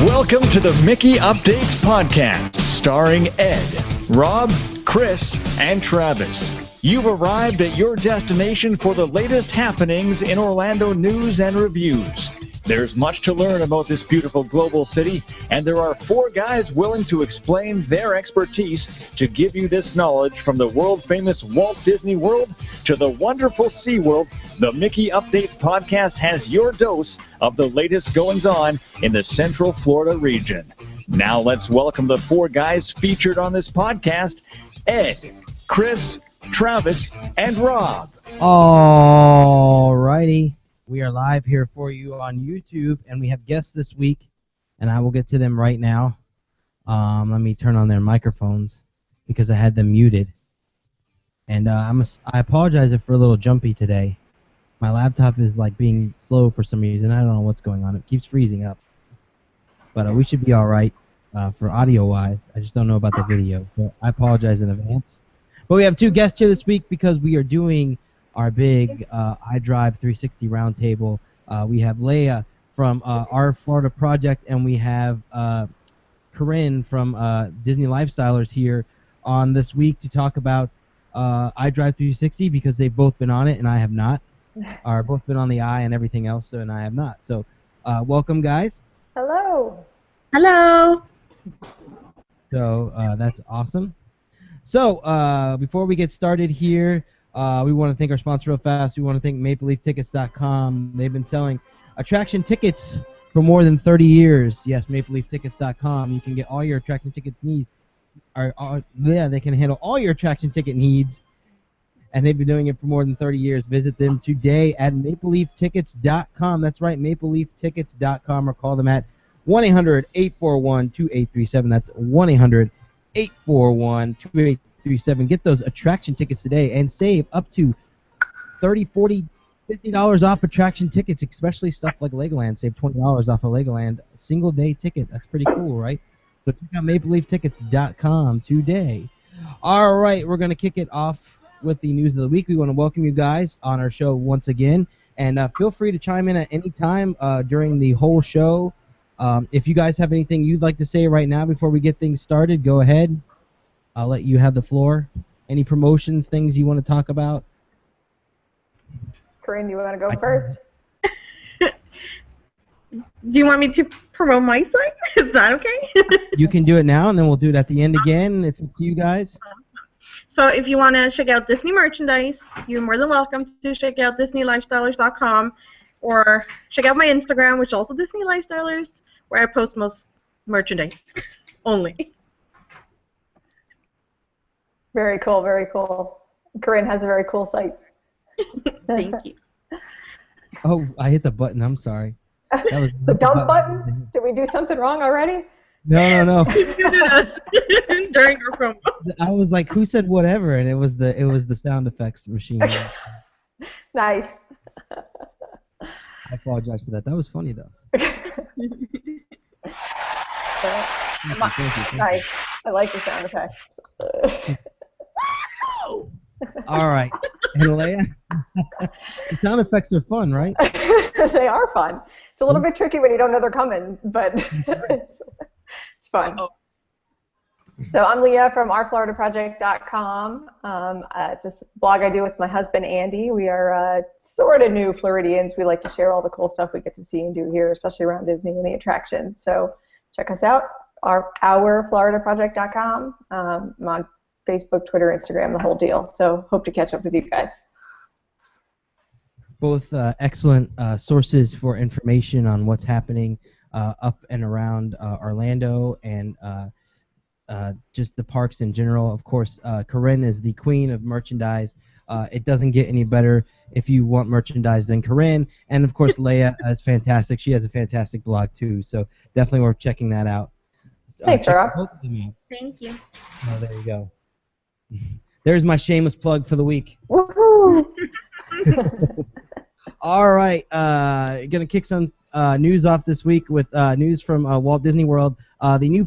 Welcome to the Mickey Updates podcast, starring Ed, Rob, Chris, and Travis. You've arrived at your destination for the latest happenings in Orlando news and reviews. There's much to learn about this beautiful global city, and there are 4 guys willing to explain their expertise to give you this knowledge from the world-famous Walt Disney World to the wonderful SeaWorld. The Mickey Updates podcast has your dose of the latest goings-on in the Central Florida region. Now let's welcome the 4 guys featured on this podcast, Ed, Chris, Travis, and Rob. All righty. We are live here for you on YouTube, and we have guests this week, and I will get to them right now. Let me turn on their microphones because I had them muted. And I apologize if we're a little jumpy today. My laptop is like being slow for some reason. I don't know what's going on. It keeps freezing up. But we should be all right for audio-wise. I just don't know about the video. So I apologize in advance. But we have 2 guests here this week because we are doing our big iDrive 360 roundtable. We have Leia from our Florida project, and we have Corinne from Disney Lifestylers here on this week to talk about iDrive 360 because they've both been on it and I have not. Or both been on the I and everything else, and I have not. So welcome, guys. Hello. Hello. So that's awesome. So before we get started here, we want to thank our sponsor real fast. We want to thank MapleLeafTickets.com. They've been selling attraction tickets for more than 30 years. Yes, MapleLeafTickets.com. You can get all your attraction tickets needs. They can handle all your attraction ticket needs, and they've been doing it for more than 30 years. Visit them today at MapleLeafTickets.com. That's right, MapleLeafTickets.com, or call them at 1-800-841-2837. That's 1-800-841-2837. Get those attraction tickets today and save up to $30, $40, $50 off attraction tickets, especially stuff like Legoland. Save $20 off a Legoland single-day ticket. That's pretty cool, right? So check out MapleLeafTickets.com today. All right, we're going to kick it off with the news of the week. We want to welcome you guys on our show once again, and feel free to chime in at any time during the whole show. If you guys have anything you'd like to say right now before we get things started, go ahead. I'll let you have the floor. Any promotions, things you want to talk about? Corinne, you want to go first? Do you want me to promote my site? Is that okay? You can do it now, and then we'll do it at the end again. It's up to you guys. So if you want to check out Disney merchandise, you're more than welcome to check out DisneyLifestylers.com, or check out my Instagram, which is also Disney Lifestylers, where I post most merchandise only. Very cool, very cool. Corinne has a very cool site. Thank you. Oh, I hit the button. I'm sorry. That was the dump button? Did we do something wrong already? No. Muted us during our promo. I was like, who said whatever? And it was the sound effects machine. Nice. I apologize for that. That was funny though. Thank you. Nice. I like the sound effects. All right. And Leia, the sound effects are fun, right? They are fun. It's a little bit tricky when you don't know they're coming, but it's fun. So I'm Leah from ourfloridaproject.com. It's a blog I do with my husband, Andy. We are sort of new Floridians. We like to share all the cool stuff we get to see and do here, especially around Disney and the attractions. So check us out, ourfloridaproject.com. I'm on Facebook, Twitter, Instagram, the whole deal. So hope to catch up with you guys. Both excellent sources for information on what's happening up and around Orlando and just the parks in general. Of course, Corinne is the queen of merchandise. It doesn't get any better if you want merchandise than Corinne. And, of course, Leia is fantastic. She has a fantastic blog, too. So definitely worth checking that out. Thanks, Rob. Thank you. Oh, there you go. There's my shameless plug for the week. Woohoo! All right, gonna kick some news off this week with news from Walt Disney World. The new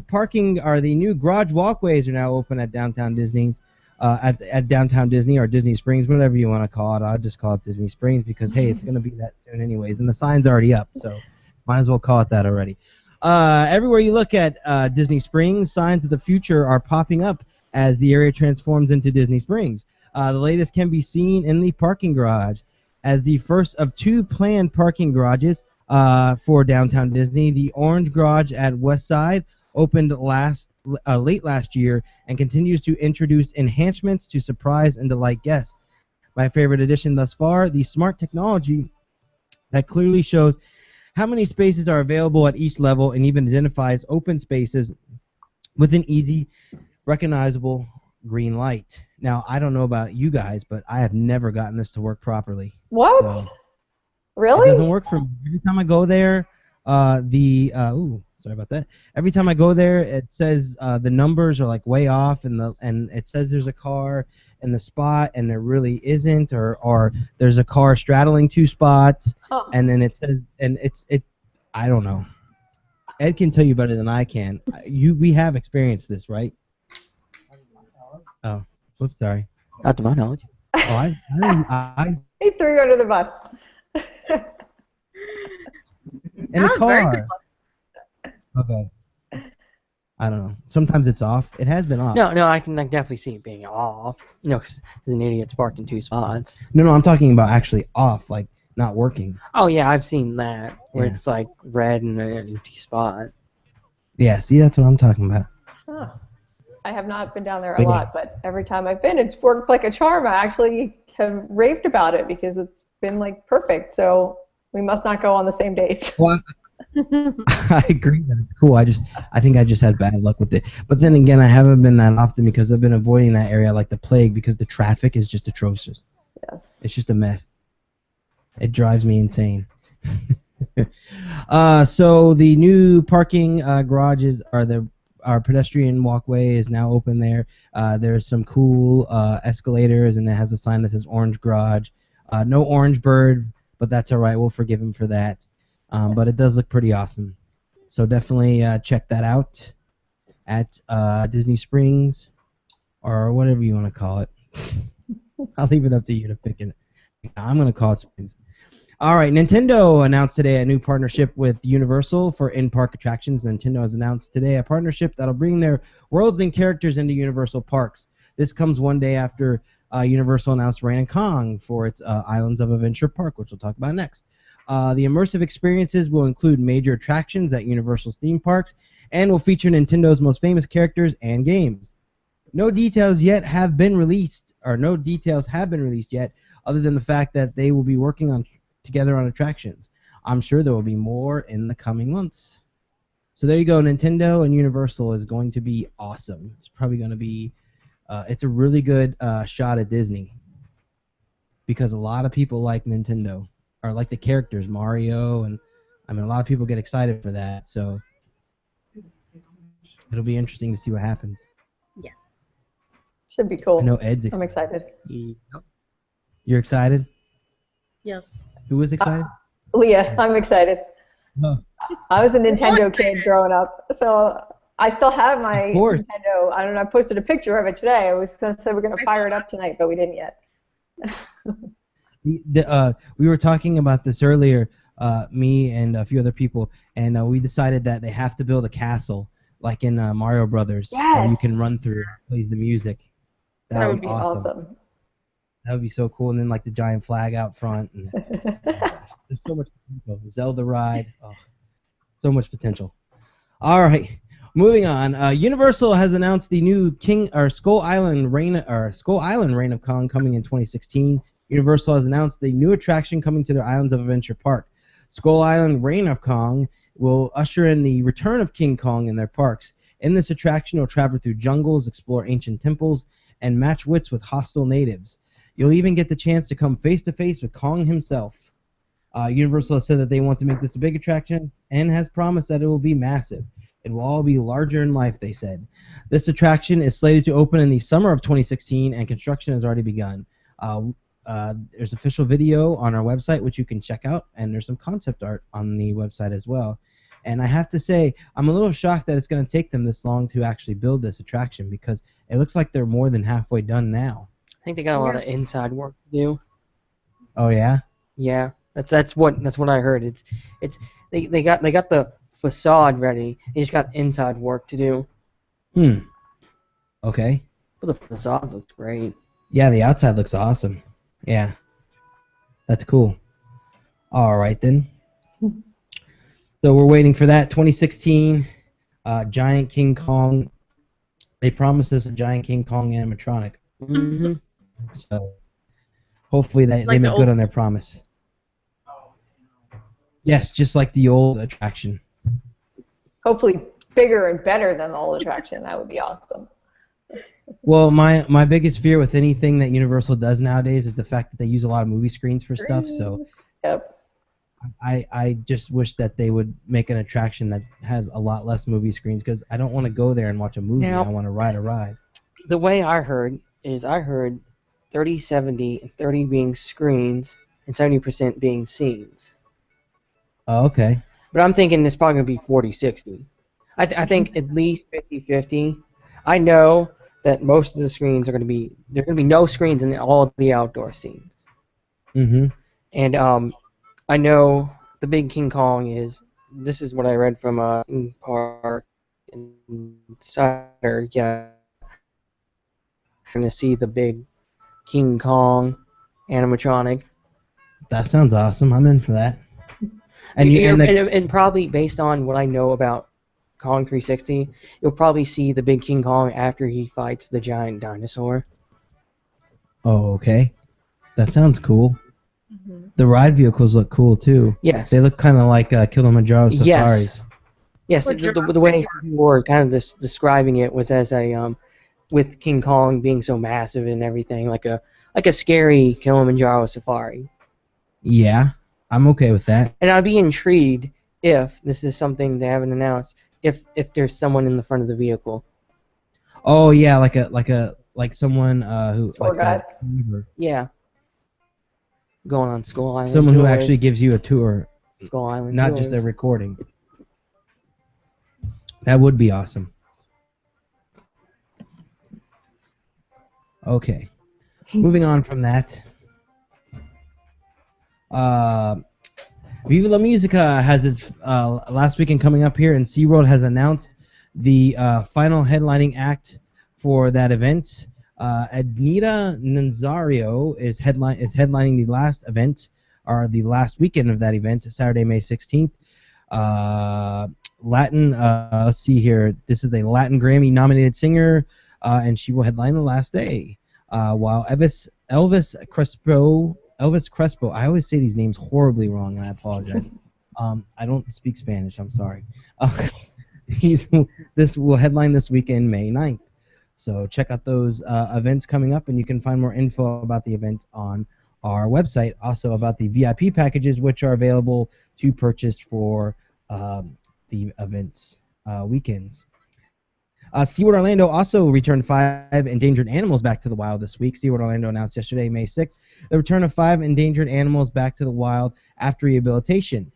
garage walkways are now open at Downtown Disney's, at Downtown Disney or Disney Springs, whatever you want to call it. I'll just call it Disney Springs because hey, it's gonna be that soon anyways, and the sign's already up, so might as well call it that already. Everywhere you look at Disney Springs, signs of the future are popping up as the area transforms into Disney Springs. The latest can be seen in the parking garage. As the first of two planned parking garages for Downtown Disney, the Orange Garage at West Side opened late last year and continues to introduce enhancements to surprise and delight guests. My favorite addition thus far, the smart technology that clearly shows how many spaces are available at each level and even identifies open spaces with an easy, recognizable green light. Now, I don't know about you guys, but I have never gotten this to work properly. What? So, Really? It doesn't work for me. Every time I go there, sorry about that. Every time I go there, it says the numbers are like way off, and it says there's a car in the spot, and there really isn't, or there's a car straddling two spots, and then it says, and I don't know. Ed can tell you better than I can. We have experienced this, right? Oh, oops, sorry. Not to my knowledge. Oh, I He threw you under the bus. in the car. Okay. I don't know. Sometimes it's off. It has been off. No, I can definitely see it being off. You know, because an idiot's parked in two spots. No, I'm talking about actually off, like not working. Oh yeah, I've seen that where Yeah. it's like red and an empty spot. Yeah, see, that's what I'm talking about. Oh. I have not been down there a lot, but every time I've been, it's worked like a charm. I actually have raved about it because it's been like perfect. So we must not go on the same days. Well, I agree that it's cool. I think I just had bad luck with it. But then again, I haven't been that often because I've been avoiding that area like the plague because the traffic is just atrocious. Yes. It's just a mess. It drives me insane. So the new parking garages our pedestrian walkway is now open there. There's some cool escalators, and it has a sign that says Orange Garage. No Orange Bird, but that's all right. We'll forgive him for that. But it does look pretty awesome. So definitely check that out at Disney Springs or whatever you want to call it. I'll leave it up to you to pick it. I'm going to call it Springs. All right, Nintendo announced today a new partnership with Universal for in-park attractions. Nintendo has announced today a partnership that'll bring their worlds and characters into Universal parks. This comes one day after Universal announced Rain and Kong for its Islands of Adventure Park, which we'll talk about next. The immersive experiences will include major attractions at Universal's theme parks and will feature Nintendo's most famous characters and games. No details have been released yet, other than the fact that they will be working together on attractions. I'm sure there will be more in the coming months. So there you go. Nintendo and Universal is going to be awesome. It's probably going to be it's a really good shot at Disney because a lot of people like Nintendo or like the characters Mario, and I mean a lot of people get excited for that. So It'll be interesting to see what happens. Yeah. Should be cool. I know Ed's I'm excited. excited. You're excited? Yes. Who was excited? Leah, I'm excited. Oh. I was a Nintendo kid growing up, so I still have my Of course. Nintendo. I don't know. I posted a picture of it today. I was going to say we're going to fire it up tonight, but we didn't yet. We were talking about this earlier, me and a few other people, and we decided that they have to build a castle, like in Mario Brothers, that you Yes. can run through, plays the music. That would be awesome. That would be so cool, and then like the giant flag out front. And, there's so much potential. Zelda ride, so much potential. All right, moving on. Universal has announced the new Skull Island Reign of Kong coming in 2016. Universal has announced the new attraction coming to their Islands of Adventure park. Skull Island Reign of Kong will usher in the return of King Kong in their parks. In this attraction, you'll travel through jungles, explore ancient temples, and match wits with hostile natives. You'll even get the chance to come face-to-face with Kong himself. Universal has said that they want to make this a big attraction and has promised that it will be massive. It will all be larger in life, they said. This attraction is slated to open in the summer of 2016, and construction has already begun. There's official video on our website, which you can check out, and there's some concept art on the website as well. And I have to say, I'm a little shocked that it's going to take them this long to actually build this attraction, because it looks like they're more than halfway done now. I think they got a lot of inside work to do. Oh yeah? Yeah, that's what I heard. They got the facade ready. They just got inside work to do. Okay. But the facade looks great. Yeah, the outside looks awesome. Yeah. That's cool. All right then. So we're waiting for that 2016 Giant King Kong. They promised us a Giant King Kong animatronic. Mm-hmm. So hopefully they Like make the good old- on their promise. Yes, just like the old attraction. Hopefully bigger and better than the old attraction. That would be awesome. Well, my biggest fear with anything that Universal does nowadays is the fact that they use a lot of movie screens for stuff. So Yep. I just wish that they would make an attraction that has a lot less movie screens, because I don't want to go there and watch a movie. Now- I want to ride a ride. The way I heard 30, 70, and 30 being screens and 70% being scenes. Oh, okay. But I'm thinking it's probably going to be 40, 60. I think at least 50, 50. I know that most of the screens are going to be, there are going to be no screens in all of the outdoor scenes. Mm-hmm. And I know the big King Kong is, this is what I read from Park Insider, yeah. Going to see the big King Kong animatronic. That sounds awesome. I'm in for that. And probably based on what I know about Kong 360, you'll probably see the big King Kong after he fights the giant dinosaur. Oh, okay. That sounds cool. Mm-hmm. The ride vehicles look cool too. Yes. They look kind of like Kilimanjaro safaris. Yes. The way people were kind of describing it was as a with King Kong being so massive and everything, like a scary Kilimanjaro safari. Yeah, I'm okay with that. And I'd be intrigued if this is something they haven't announced. If there's someone in the front of the vehicle. Oh yeah, like someone who Tour guide. Yeah. Going on Skull Island. Someone who tours, actually gives you a tour, Skull Island. not tours. just a recording. That would be awesome. Okay. Moving on from that. Viva La Musica has its last weekend coming up here, and SeaWorld has announced the final headlining act for that event. Anita Nazario is headlining the last event, or the last weekend of that event, Saturday, May 16th. Latin, let's see here. This is a Latin Grammy-nominated singer, and she will headline the last day. While Elvis Crespo, I always say these names horribly wrong, and I apologize. I don't speak Spanish, I'm sorry. This will headline this weekend, May 9th. So check out those events coming up, and you can find more info about the event on our website. Also about the VIP packages, which are available to purchase for the events weekends. SeaWorld Orlando also returned 5 endangered animals back to the wild this week. SeaWorld Orlando announced yesterday, May 6th, the return of 5 endangered animals back to the wild after rehabilitation.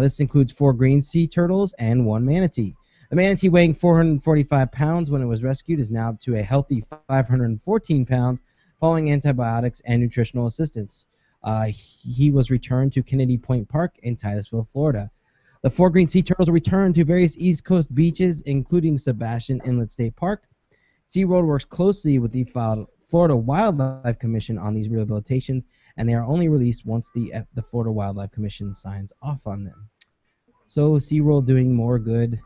This includes 4 green sea turtles and 1 manatee. The manatee, weighing 445 pounds when it was rescued, is now up to a healthy 514 pounds following antibiotics and nutritional assistance. He was returned to Kennedy Point Park in Titusville, Florida. The 4 green sea turtles were returned to various East Coast beaches, including Sebastian Inlet State Park. SeaWorld works closely with the Florida Wildlife Commission on these rehabilitations, and they are only released once the Florida Wildlife Commission signs off on them. So SeaWorld doing more good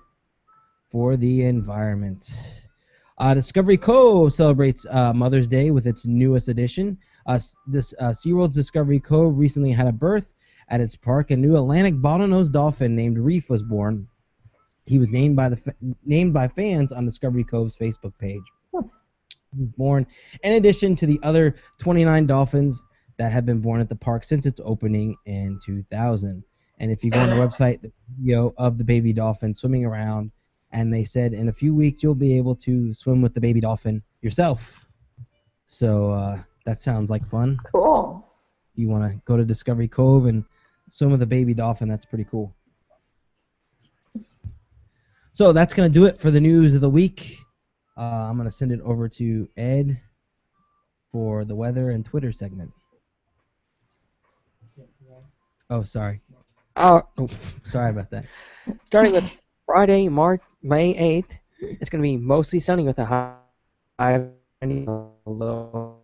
for the environment. Discovery Cove celebrates Mother's Day with its newest edition. SeaWorld's Discovery Cove recently had a birth. At its park, a new Atlantic bottlenose dolphin named Reef was born. He was named by fans on Discovery Cove's Facebook page. He was born in addition to the other 29 dolphins that have been born at the park since its opening in 2000. And if you go on the website, the video of the baby dolphin swimming around, and they said in a few weeks you'll be able to swim with the baby dolphin yourself. So that sounds like fun. Cool. You want to go to Discovery Cove and swim with a baby dolphin, that's pretty cool. So that's going to do it for the news of the week. I'm going to send it over to Ed for the weather and Twitter segment. Oh, sorry. Sorry about that. Starting with Friday, May 8th, it's going to be mostly sunny with a high of low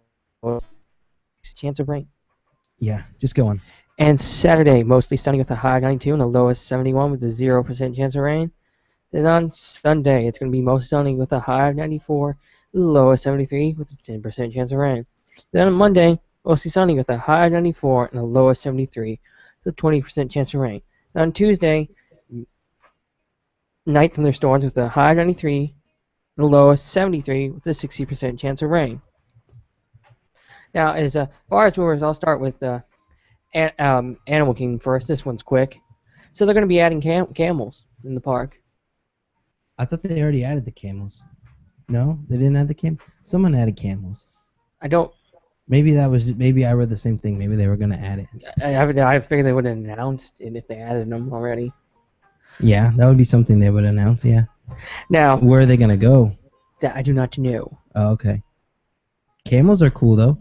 chance of rain. Yeah, just go on. And Saturday, mostly sunny with a high of 92 and a low of 71 with a 0% chance of rain. Then on Sunday, it's going to be mostly sunny with a high of 94, low of 73 with a 10% chance of rain. Then on Monday, mostly sunny with a high of 94 and a low of 73 with a 20% chance of rain. Then on Tuesday, night thunderstorms with a high of 93 and a low of 73 with a 60% chance of rain. Now, as far as rumors, I'll start with Animal Kingdom first. This one's quick. So they're going to be adding camels in the park. I thought they already added the camels. No, they didn't add the camels. Someone added camels. I don't. Maybe I read the same thing. Maybe they were going to add it. I figured they would have announced it if they added them already. Yeah, that would be something they would announce. Yeah. Now, where are they going to go? That I do not know. Oh, okay. Camels are cool though.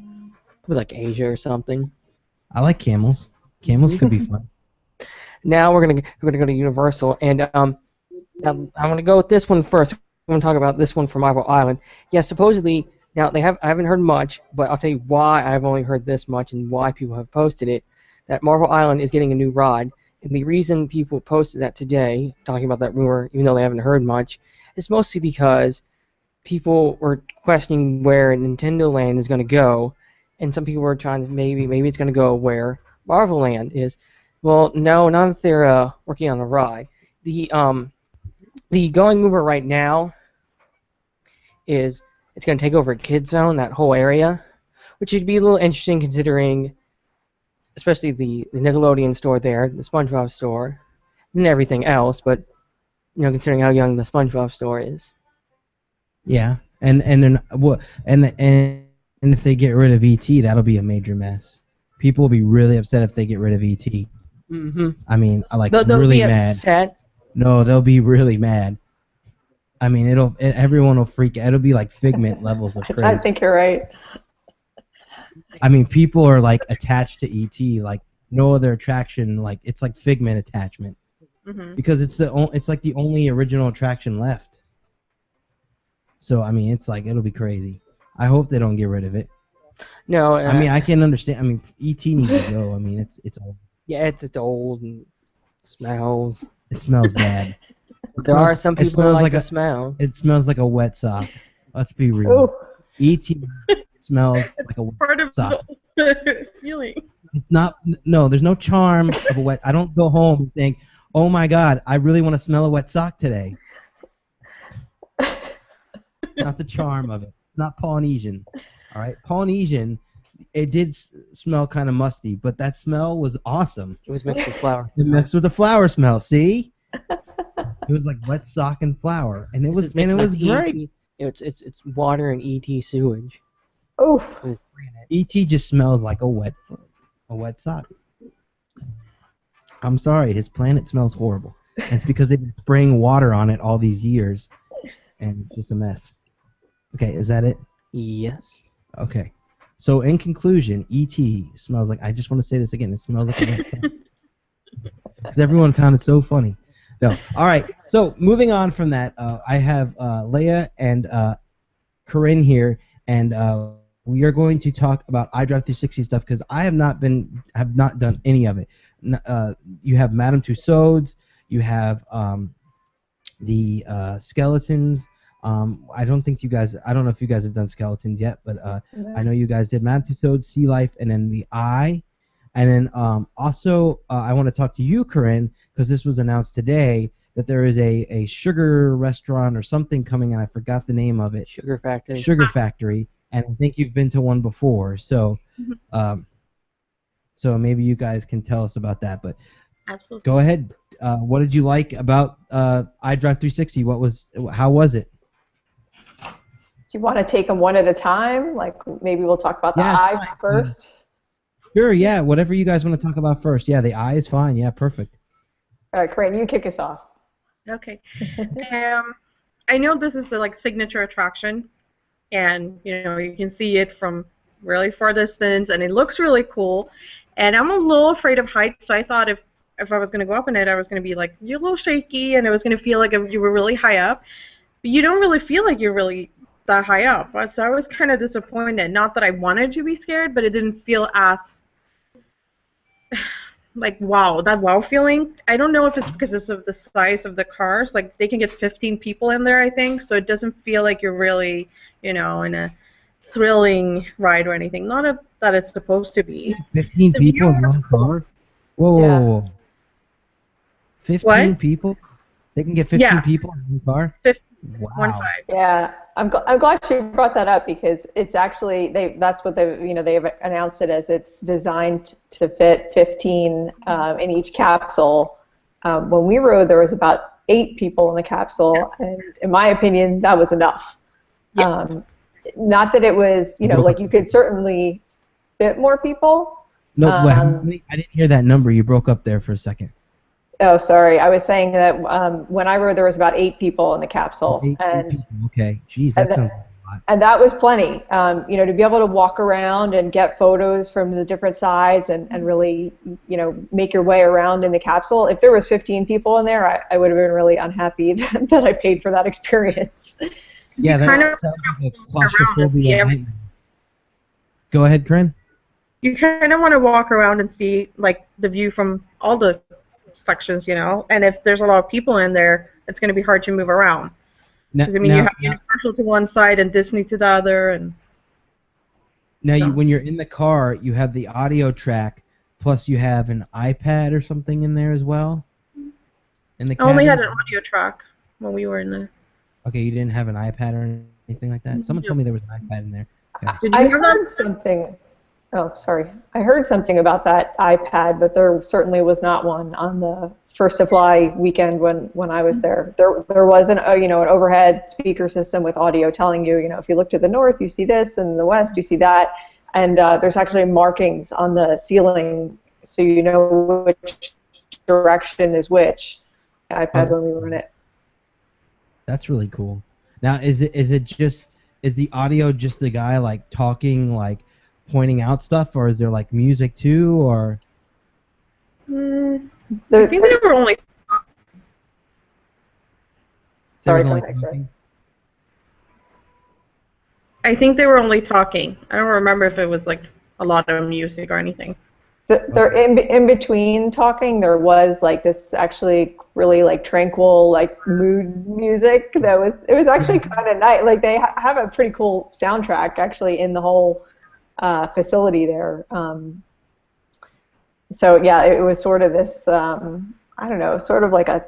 Like Asia or something. I like camels. Camels could be fun. Now we're gonna go to Universal, and I'm gonna go with this one first. I'm gonna talk about this one for Marvel Island. Yeah, supposedly now I haven't heard much, but I'll tell you why I've only heard this much and why people have posted it. That Marvel Island is getting a new ride, and the reason people posted that today, talking about that rumor, even though they haven't heard much, is mostly because people were questioning where Nintendo Land is gonna go. And some people were trying to maybe it's going to go where Marvel Land is. Well, no, not that they're working on the ride. The going mover right now is it's going to take over Kid Zone, that whole area, which would be a little interesting considering, especially the Nickelodeon store there, the SpongeBob store, and everything else. But considering how young the SpongeBob store is. Yeah, and if they get rid of E.T., that'll be a major mess. People will be really upset if they get rid of E.T. Mm-hmm. I mean, they'll really be mad. Upset. No, they'll be really mad. I mean, everyone will freak out. It'll be like Figment levels of crazy. I think you're right. I mean, people are like attached to E.T. like no other attraction. Like it's like Figment attachment because it's like the only original attraction left. So I mean, it's like it'll be crazy. I hope they don't get rid of it. No, I mean I can understand. I mean E.T. needs to go. I mean it's old. Yeah, it's old and it smells. It smells bad. There are some people who like the smell. It smells like a wet sock. Let's be real. E.T. smells like a wet sock. Feeling. It's not. No, there's no charm of a wet. I don't go home and think, oh my God, I really want to smell a wet sock today. Not the charm of it. Not Polynesian. All right, Polynesian. It did smell kind of musty, but that smell was awesome. It was mixed with flour. It mixed with the flour smell. See, it was like wet sock and flour, and it was great. It's water and ET sewage. Oof. With ET just smells like a wet sock. I'm sorry, his planet smells horrible. And it's because they've been spraying water on it all these years, and it's just a mess. Okay, is that it? Yes. Okay. So in conclusion, ET smells like, I just want to say this again, it smells like a wet sock. Because everyone found it so funny. No. All right, so moving on from that, I have Leia and Corinne here, and we are going to talk about iDrive 360 stuff because I have not done any of it. You have Madame Tussauds, you have the skeletons. I don't know if you guys have done skeletons yet, but I know you guys did Madame Tussauds, Sea Life, and then the Eye. And then also I want to talk to you, Corinne, because this was announced today that there is a sugar restaurant or something coming, and I forgot the name of it. Sugar Factory. Sugar Factory, and I think you've been to one before, so so maybe you guys can tell us about that. But Absolutely. go ahead. What did you like about iDrive 360? How was it? Do you want to take them one at a time? Like maybe we'll talk about the Yeah, eye first. Sure, yeah. Whatever you guys want to talk about first. Yeah, the Eye is fine. Yeah, perfect. All right, Corinne, you kick us off. Okay. I know this is the signature attraction, and you can see it from really far distance, and it looks really cool. And I'm a little afraid of heights, so I thought if I was going to go up in it, I was going to be you're a little shaky, and it was going to feel like you were really high up. But you don't really feel like you're really that high up. So I was kind of disappointed. Not that I wanted to be scared, but it didn't feel as wow, that wow feeling. I don't know if it's because of the size of the cars. They can get 15 people in there, I think, so it doesn't feel like you're really, in a thrilling ride or anything. Not that it's supposed to be. 15 people in one car? Whoa, Yeah. whoa, whoa. 15 What? people? They can get 15 Yeah. people in one car? 15. Wow. 1-5. Yeah, I'm glad you brought that up because it's actually that's what they've announced it as. It's designed to fit 15 in each capsule. When we rode, there was about 8 people in the capsule, and in my opinion, that was enough. Yeah. Not that it was, you could certainly fit more people. No, I didn't hear that number. You broke up there for a second. Oh, sorry. I was saying that when I rode, there was about 8 people in the capsule, 8 and people. Okay, geez, that sounds like a lot. and that was plenty. To be able to walk around and get photos from the different sides and really, make your way around in the capsule. If there was 15 people in there, I would have been really unhappy that I paid for that experience. Yeah, that kind of sounds like a around and see claustrophobia everything. nightmare. Go ahead, Corinne. You kind of want to walk around and see the view from all the sections, and if there's a lot of people in there, it's going to be hard to move around. Because you have Universal to one side and Disney to the other, and Now, when you're in the car, you have the audio track, plus you have an iPad or something in there as well. In the I only cabin? had an audio track when we were in there. Okay, you didn't have an iPad or anything like that? Someone told me there was an iPad in there. Okay. Did I you have heard that? something. Oh, sorry. I heard something about that iPad, but there certainly was not one on the First to Fly weekend when I was there. There was an overhead speaker system with audio telling you, if you look to the north, you see this, and the west, you see that, and there's actually markings on the ceiling, so you know which direction is which iPad when we were in it. That's really cool. Now, is the audio just the guy talking, pointing out stuff, or is there music too, or? I think they were only. Sorry, There was go only ahead, talking? I think they were only talking. I don't remember if it was a lot of music or anything. There in between talking, there was this actually really tranquil mood music it was actually kind of nice. They have a pretty cool soundtrack actually in the whole facility there. So yeah, it was sort of this I don't know, sort of like a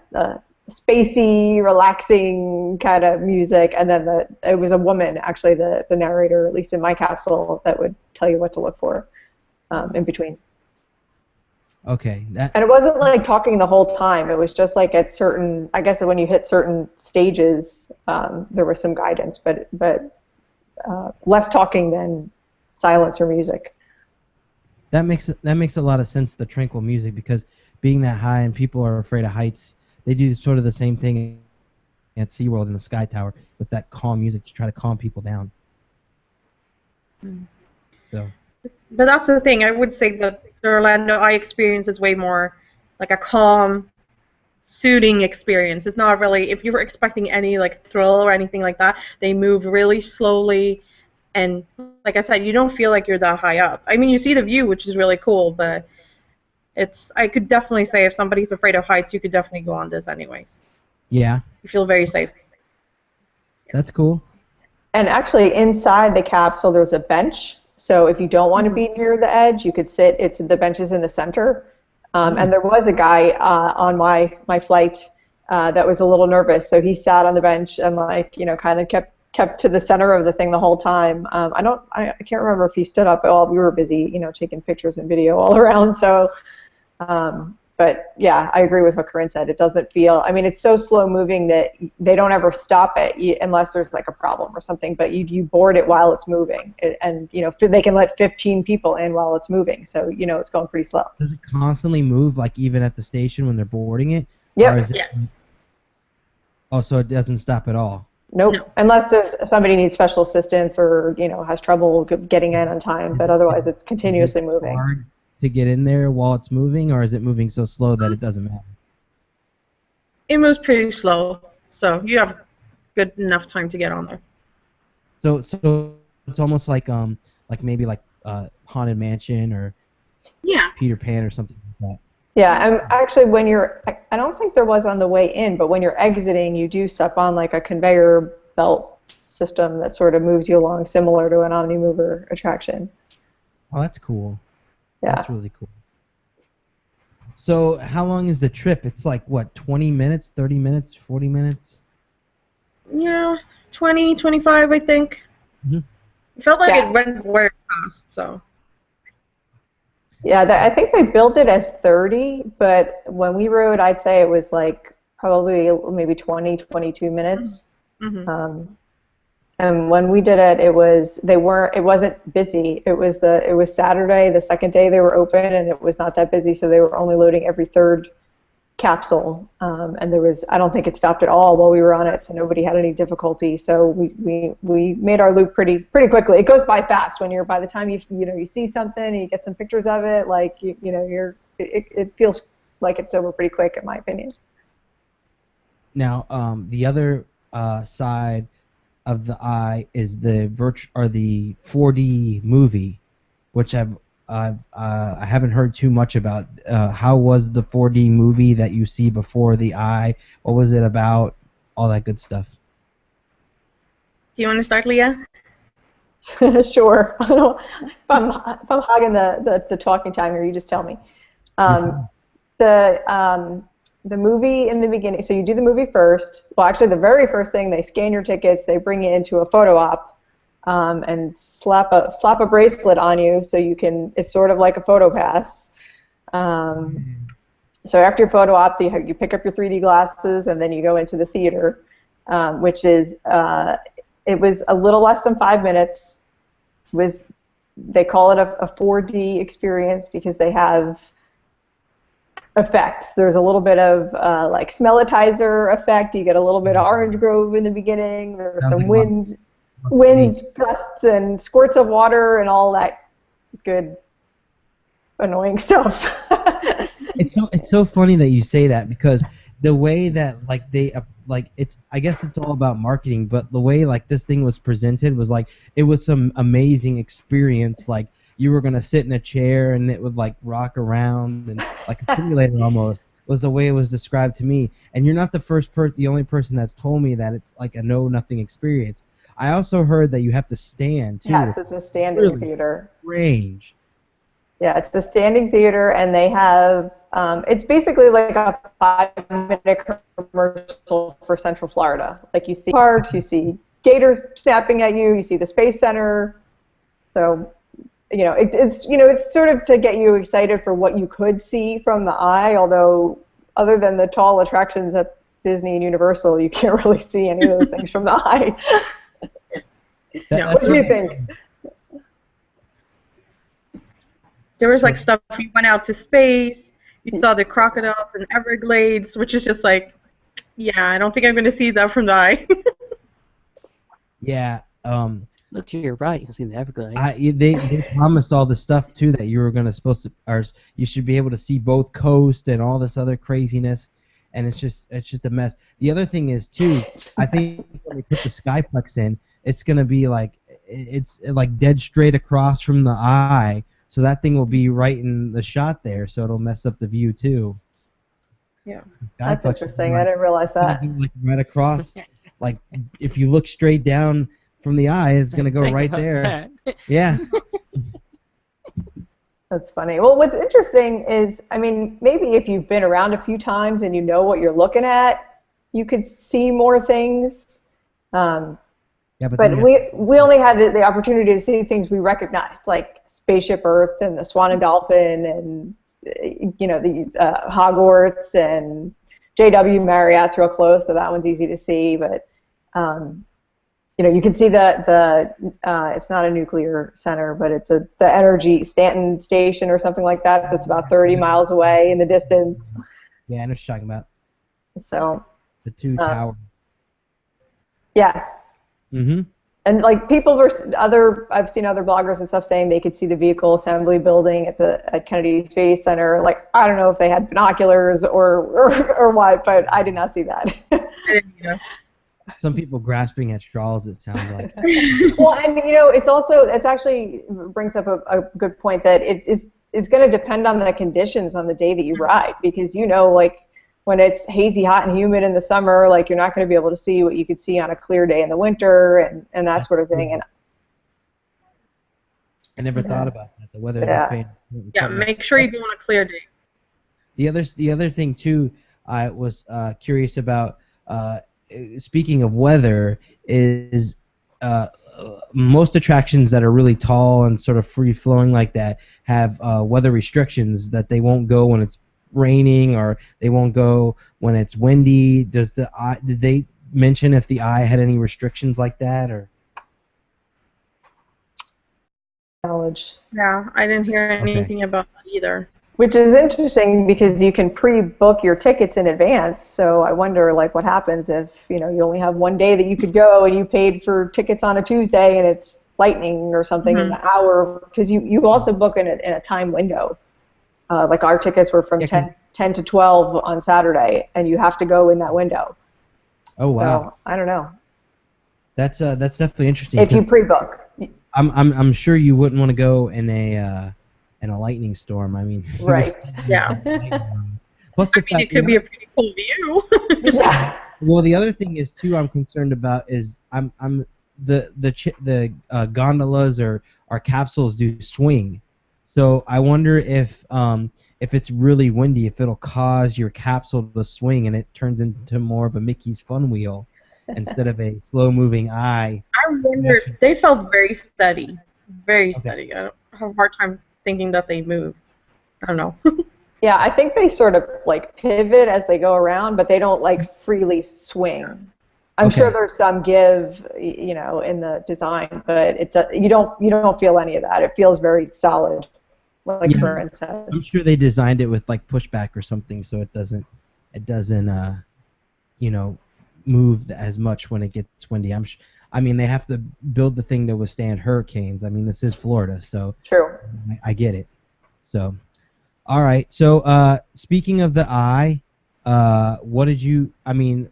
spacey, relaxing kind of music, and then it was a woman actually, the narrator, at least in my capsule, that would tell you what to look for in between. Okay. And it wasn't like talking the whole time. It was just like at certain, I guess when you hit certain stages, there was some guidance, but less talking than silence or music. That makes a lot of sense, the tranquil music, because being that high and people are afraid of heights, they do sort of the same thing at SeaWorld in the Sky Tower with that calm music to try to calm people down. So. But that's the thing. I would say that the Orlando Eye experience is way more like a calm, soothing experience. It's not really, if you were expecting any like thrill or anything like that, they move really slowly, and like I said, you don't feel like you're that high up. I mean, you see the view, which is really cool, but I could definitely say if somebody's afraid of heights, you could definitely go on this anyways. Yeah. You feel very safe. That's cool. And actually, inside the capsule, there's a bench. So if you don't want to be near the edge, you could sit. The bench is in the center. And there was a guy on my flight that was a little nervous. So he sat on the bench and kind of kept to the center of the thing the whole time. I can't remember if he stood up at all. We were busy, taking pictures and video all around. So, but yeah, I agree with what Corinne said. It doesn't feel, it's so slow moving that they don't ever stop it unless there's like a problem or something, but you board it while it's moving. And, they can let 15 people in while it's moving. So, it's going pretty slow. Does it constantly move, like even at the station when they're boarding it? Yep. Yes. Oh, so it doesn't stop at all? Nope. No. Unless somebody needs special assistance or, has trouble getting in on time, but otherwise it's continuously moving. Hard to get in there while it's moving, or is it moving so slow that it doesn't matter? It moves pretty slow, so you have good enough time to get on there. So it's almost like maybe Haunted Mansion or Peter Pan or something like that. Yeah, and actually when I don't think there was on the way in, but when you're exiting, you do step on like a conveyor belt system that sort of moves you along, similar to an Omnimover attraction. Oh, that's cool. Yeah. That's really cool. So how long is the trip? It's like, what, 20 minutes, 30 minutes, 40 minutes? Yeah, 20, 25, I think. Mm-hmm. It felt like it went very fast, so. Yeah, I think they built it as 30, but when we rode, I'd say it was like probably maybe 20, 22 minutes. Mm-hmm. And when we did it, it wasn't busy. It was Saturday, the second day they were open, and it was not that busy, so they were only loading every third capsule. And I don't think it stopped at all while we were on it, so nobody had any difficulty. So we made our loop pretty quickly. It goes by fast when by the time you see something and you get some pictures of it, like it feels like it's over pretty quick, in my opinion. Now, the other side of the Eye is the 4D movie, which I haven't heard too much about. How was the 4D movie that you see before the Eye? What was it about? All that good stuff. Do you want to start, Leah? Sure. If I'm hogging the talking time here, you just tell me. The movie in the beginning, so you do the movie first. Well, actually, the very first thing, they scan your tickets, they bring you into a photo op, and slap a bracelet on you, so you can. It's sort of like a photo pass. So after your photo op, you pick up your 3D glasses, and then you go into the theater, which is it was a little less than 5 minutes. They call it a 4D experience because they have effects. There's a little bit of like smellitizer effect. You get a little bit of orange grove in the beginning. There's some wind gusts and squirts of water and all that good annoying stuff. It's so funny that you say that, because the way that I guess it's all about marketing, but the way this thing was presented was it was some amazing experience. You were gonna sit in a chair and it would rock around and like a simulator almost was the way it was described to me. And you're not the only person that's told me that it's like a know-nothing experience. I also heard that you have to stand too. Yes, it's a standing theater. Strange. Yeah, it's the standing theater, and they have it's basically like a 5-minute commercial for Central Florida. You see parks, you see gators snapping at you, you see the Space Center. So it's sort of to get you excited for what you could see from the eye. Although, other than the tall attractions at Disney and Universal, you can't really see any of those things from the eye. What do you think? There was like stuff, you went out to space, you saw the crocodiles and Everglades, which is just like, yeah, I don't think I'm going to see that from the eye. Yeah. Look to your right, you'll see the Everglades. They promised all the stuff too that you were or you should be able to see both coast and all this other craziness, and it's just a mess. The other thing is too, I think when we put the Skyplex in, it's gonna be like it's like dead straight across from the eye, so that thing will be right in the shot there, so it'll mess up the view too. Yeah, that's interesting. I didn't realize that. Like right across, like if you look straight down from the eye, it's gonna go right there. Yeah. That's funny. Well, what's interesting is, I mean, maybe if you've been around a few times and you know what you're looking at, you could see more things. Yeah, but we only had the opportunity to see things we recognized, like Spaceship Earth and the Swan and Dolphin, and the Hogwarts, and JW Marriott's real close, so that one's easy to see. But you can see the it's not a nuclear center, but it's the Energy Stanton Station or something like that. That's about 30 miles away in the distance. Yeah, I know what you're talking about. So the two towers. Yes. Mm-hmm. And like I've seen other bloggers and stuff saying they could see the vehicle assembly building at Kennedy Space Center. Like, I don't know if they had binoculars or what, but I did not see that. I didn't either. Some people grasping at straws, it sounds like. Well, and it actually brings up a good point that it's going to depend on the conditions on the day that you ride, because like when it's hazy, hot, and humid in the summer, like you're not going to be able to see what you could see on a clear day in the winter and that sort of thing. And I never thought about that. The weather is paying. Yeah, make sure you go on a clear day. The other thing too, I was curious about. Speaking of weather, is most attractions that are really tall and sort of free-flowing like that have weather restrictions that they won't go when it's raining, or they won't go when it's windy. Did they mention if the eye had any restrictions like that, or? Knowledge. Yeah, I didn't hear anything about that either. Which is interesting because you can pre-book your tickets in advance. So I wonder, like, what happens if you only have one day that you could go and you paid for tickets on a Tuesday and it's lightning or something in the hour, because you also book in a time window. Like our tickets were from 10 to 12 on Saturday, and you have to go in that window. Oh wow! So, I don't know. That's definitely interesting. If you pre-book. I'm sure you wouldn't want to go in a lightning storm. I mean. Right. Yeah. Plus the fact it could be a pretty cool view. Yeah. Well, the other thing is too, I'm concerned about is the gondolas or capsules do swing, so I wonder if it's really windy, if it'll cause your capsule to swing and it turns into more of a Mickey's Fun Wheel instead of a slow-moving eye. I wonder if they felt very steady. Very steady. I have a hard time thinking that they move. I don't know. Yeah, I think they sort of like pivot as they go around, but they don't like freely swing. I'm sure there's some give, in the design, but you don't feel any of that. It feels very solid, like for instance. I'm sure they designed it with like pushback or something, so it doesn't move as much when it gets windy. I mean, they have to build the thing to withstand hurricanes. I mean, this is Florida, so true. I get it. So, all right. So, speaking of the eye, what did you? I mean,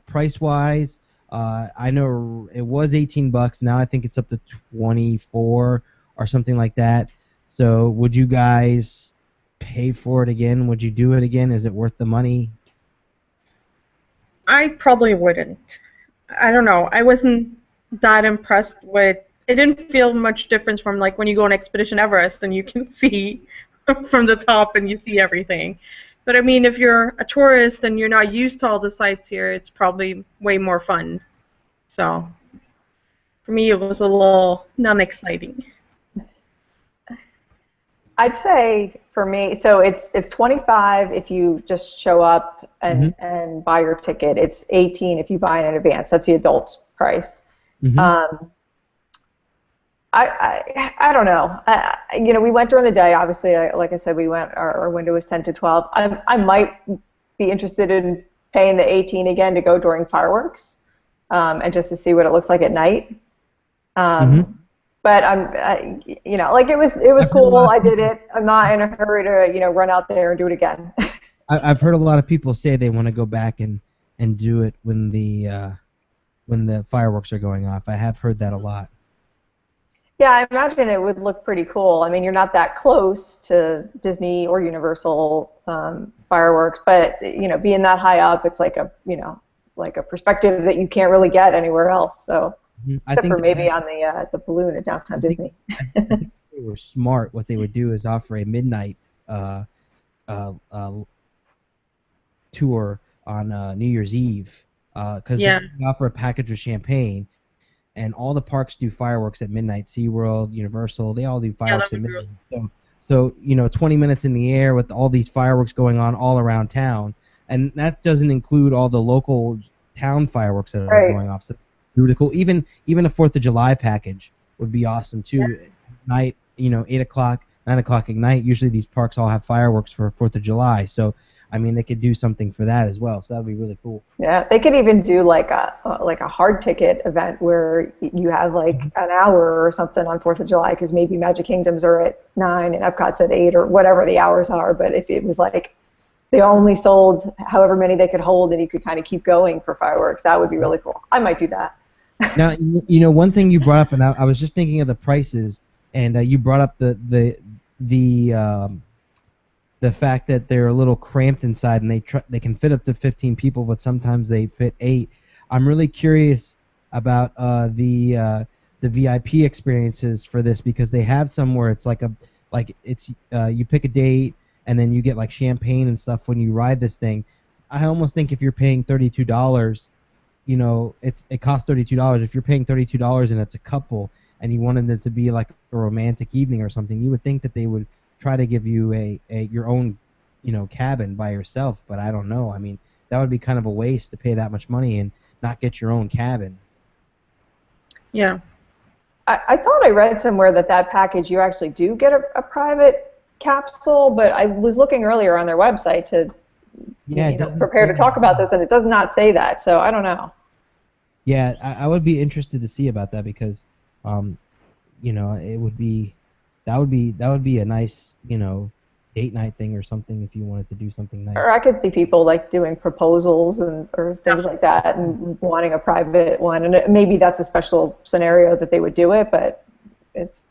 price-wise, I know it was $18. Now I think it's up to 24 or something like that. So, would you guys pay for it again? Would you do it again? Is it worth the money? I probably wouldn't. I don't know. I wasn't that impressed with. It didn't feel much difference from like when you go on Expedition Everest and you can see from the top and you see everything. But I mean, if you're a tourist and you're not used to all the sights here, it's probably way more fun. So for me, it was a little non-exciting. I'd say for me, so it's 25 if you just show up and buy your ticket. It's 18 if you buy in advance. That's the adult's price. I don't know. We went during the day. Obviously, like I said, we went. Our window was 10 to 12. I might be interested in paying the 18 again to go during fireworks, and just to see what it looks like at night. But it was cool. I did it. I'm not in a hurry to run out there and do it again. I've heard a lot of people say they want to go back and do it when the fireworks are going off. I have heard that a lot. Yeah, I imagine it would look pretty cool. I mean, you're not that close to Disney or Universal fireworks, but being that high up, it's like a perspective that you can't really get anywhere else. So, except for maybe on the balloon at Downtown Disney. I think they were smart. What they would do is offer a midnight tour on New Year's Eve, because they offer a package of champagne. And all the parks do fireworks at midnight. SeaWorld, Universal, they all do fireworks at midnight. So 20 minutes in the air with all these fireworks going on all around town. And that doesn't include all the local town fireworks that are going off. So really cool. Even a 4th of July package would be awesome, too. At night, 8 o'clock, 9 o'clock at night, usually these parks all have fireworks for 4th of July. So, I mean, they could do something for that as well, so that would be really cool. Yeah, they could even do like a hard ticket event where you have like an hour or something on 4th of July, because maybe Magic Kingdoms are at 9 and Epcot's at 8 or whatever the hours are. But if it was like they only sold however many they could hold and you could kind of keep going for fireworks, that would be really cool. I might do that. Now, one thing you brought up, and I was just thinking of the prices, and you brought up the fact that they're a little cramped inside, and they can fit up to 15 people, but sometimes they fit 8. I'm really curious about the VIP experiences for this, because they have some where it's you pick a date and then you get like champagne and stuff when you ride this thing. I almost think if you're paying $32, it costs $32. If you're paying $32 and it's a couple and you wanted it to be like a romantic evening or something, you would think that they would try to give you your own, cabin by yourself, but I don't know. I mean, that would be kind of a waste to pay that much money and not get your own cabin. Yeah. I thought I read somewhere that package, you actually do get a private capsule, but I was looking earlier on their website to prepare to talk about this, and it does not say that, so I don't know. Yeah, I would be interested to see about that, because, it would be... That would be a nice, date night thing or something if you wanted to do something nice. Or I could see people like doing proposals or things like that and wanting a private one, and maybe that's a special scenario that they would do it, but it's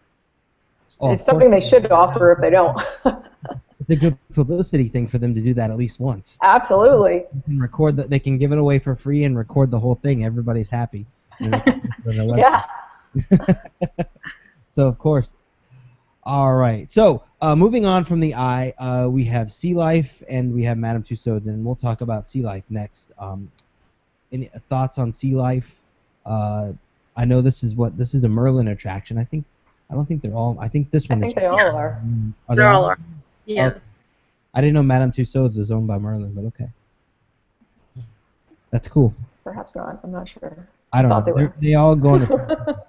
something they should offer if they don't. It's a good publicity thing for them to do that at least once. Absolutely. They can record that. They can give it away for free and record the whole thing. Everybody's happy. Yeah. So of course. All right. So moving on from the eye, we have Sea Life and we have Madame Tussauds, and we'll talk about Sea Life next. Any thoughts on Sea Life? I know this is a Merlin attraction. I don't think they're all. I think this one. I think they all are. They all are. Yeah. Okay. I didn't know Madame Tussauds is owned by Merlin, but okay. That's cool. Perhaps not. I'm not sure. I don't know. They all go on the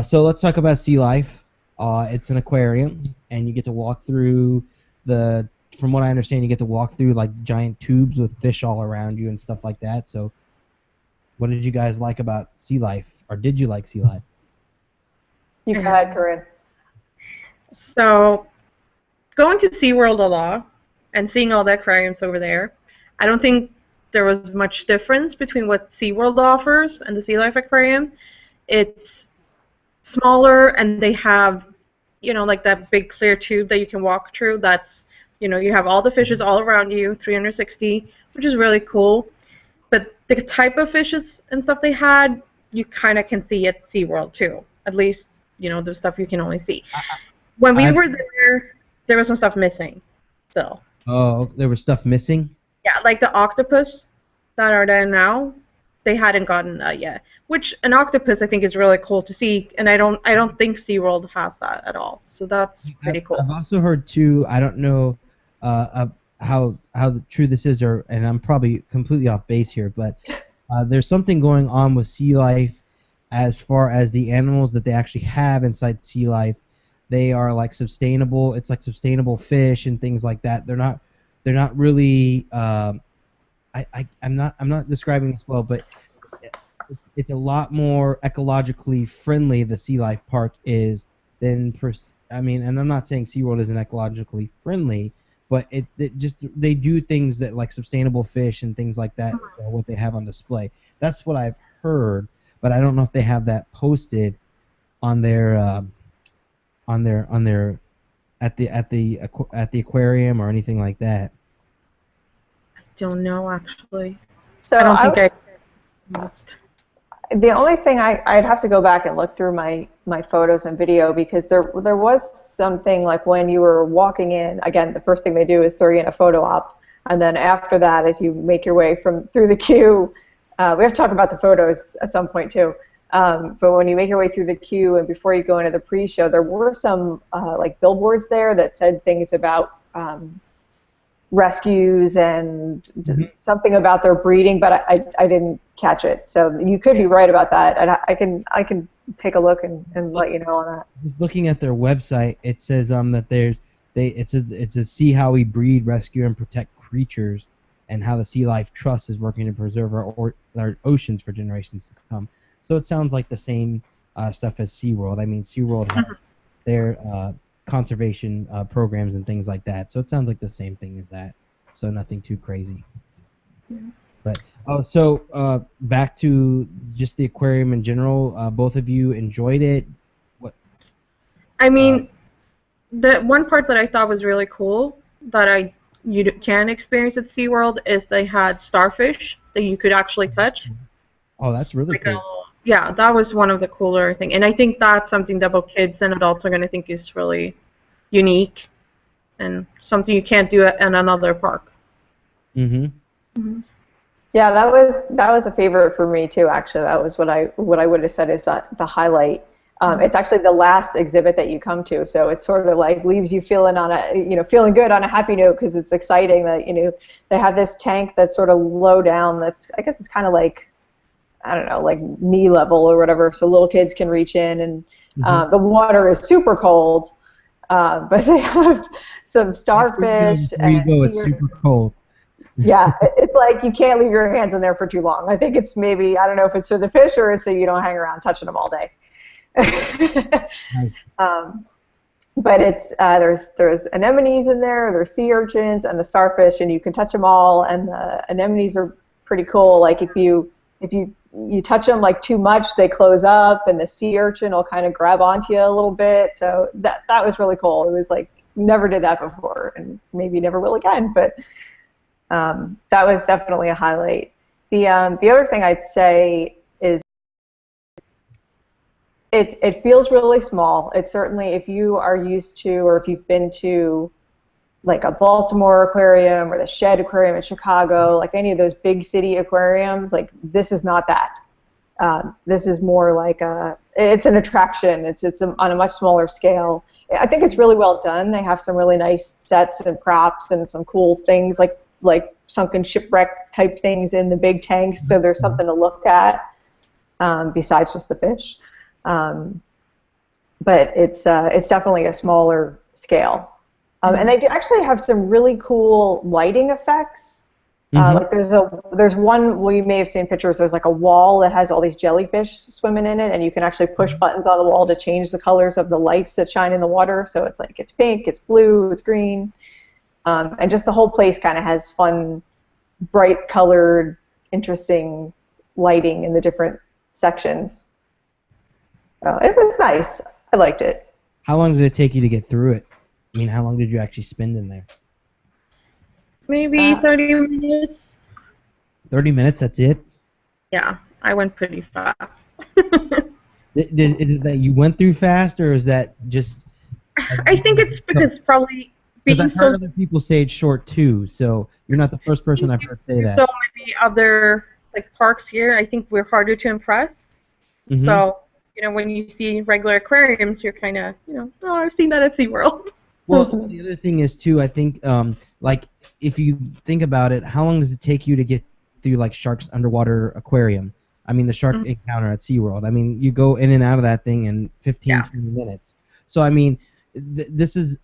so let's talk about Sea Life. It's an aquarium, and you get to walk through from what I understand, you get to walk through like giant tubes with fish all around you and stuff like that. So what did you guys like about Sea Life, or did you like Sea Life? You go ahead, Corinne. So going to SeaWorld a lot and seeing all the aquariums over there, I don't think there was much difference between what SeaWorld offers and the Sea Life Aquarium. It's smaller, and they have, like that big clear tube that you can walk through. That's, you have all the fishes all around you, 360, which is really cool. But the type of fishes and stuff they had, you kind of can see at SeaWorld too. At least, the stuff you can only see. When we were there was some stuff missing still. Oh, there was stuff missing? Yeah, like the octopus that are there now. they hadn't gotten that yet. Which an octopus I think is really cool to see, and I don't think SeaWorld has that at all. So that's pretty cool. I've also heard too. I don't know how true this is, and I'm probably completely off base here, but there's something going on with sea life as far as the animals that they actually have inside sea life. They are like sustainable. It's like sustainable fish and things like that. They're not really. I'm not describing this well, but it's a lot more ecologically friendly. The Sea Life Park is than and I'm not saying SeaWorld isn't ecologically friendly, but they do things that like sustainable fish and things like that are what they have on display. That's what I've heard, but I don't know if they have that posted on their at the aquarium or anything like that. Don't know actually. So I don't think the only thing I'd have to go back and look through my photos and video, because there was something like when you were walking in, again, the first thing they do is throw you in a photo op, and then after that, as you make your way through the queue, we have to talk about the photos at some point too. But when you make your way through the queue and before you go into the pre-show, there were some like billboards there that said things about rescues and something about their breeding, but I didn't catch it. So you could be right about that, and I can take a look and let you know on that. Just looking at their website, it says that it's a see how we breed, rescue, and protect creatures, and how the Sea Life Trust is working to preserve our oceans for generations to come. So it sounds like the same stuff as SeaWorld. I mean, SeaWorld has their conservation programs and things like that. So it sounds like the same thing as that. So nothing too crazy. But back to just the aquarium in general. Both of you enjoyed it. What? I mean, the one part that I thought was really cool that you can experience at SeaWorld is they had starfish that you could actually catch. Oh, that's really cool. Yeah, that was one of the cooler things. And I think that's something that both kids and adults are going to think is really unique and something you can't do in another park. Yeah, that was a favorite for me too, actually. That was what I would have said is the highlight. It's actually the last exhibit that you come to, so it sort of like leaves you feeling feeling good on a happy note, because it's exciting that they have this tank that's sort of low down. I guess it's kind of like, I don't know, like knee level or whatever, so little kids can reach in, and the water is super cold, but they have some starfish. It's super cold. Yeah, it's like you can't leave your hands in there for too long. I think it's maybe, I don't know if it's for the fish or it's so you don't hang around touching them all day. Nice. But it's there's anemones in there, there's sea urchins, and the starfish, and you can touch them all. And the anemones are pretty cool. Like if you touch them like too much, they close up, and the sea urchin will kind of grab onto you a little bit. So that was really cool. It was like never did that before, and maybe never will again. But that was definitely a highlight. The other thing I'd say is it feels really small. It's certainly, if you are used to, or if you've been to like a Baltimore aquarium or the Shed Aquarium in Chicago, like any of those big city aquariums, like this is not that. This is more like it's an attraction. It's on a much smaller scale. I think it's really well done. They have some really nice sets and props and some cool things like sunken shipwreck type things in the big tanks. So there's something to look at besides just the fish. But it's definitely a smaller scale. And they do actually have some really cool lighting effects. Like there's one, well, you may have seen pictures, there's like a wall that has all these jellyfish swimming in it, and you can actually push buttons on the wall to change the colors of the lights that shine in the water. So it's like, it's pink, it's blue, it's green. And just the whole place kind of has fun, bright colored, interesting lighting in the different sections. It was nice. I liked it. How long did it take you to get through it? I mean, how long did you actually spend in there? Maybe 30 minutes. 30 minutes, that's it? Yeah, I went pretty fast. Is it that you went through fast, or is that just... I think it's because probably being I've heard other people say it's short too, so you're not the first person I've heard say that. So many other like parks here, I think we're harder to impress. Mhm. So, when you see regular aquariums, you're kind of, oh, I've seen that at SeaWorld. Well, the other thing is too. I think, like, if you think about it, how long does it take you to get through like Shark's underwater aquarium? I mean, the shark Mhm. encounter at SeaWorld. I mean, you go in and out of that thing in 15, Yeah. 20 minutes. So I mean, this is.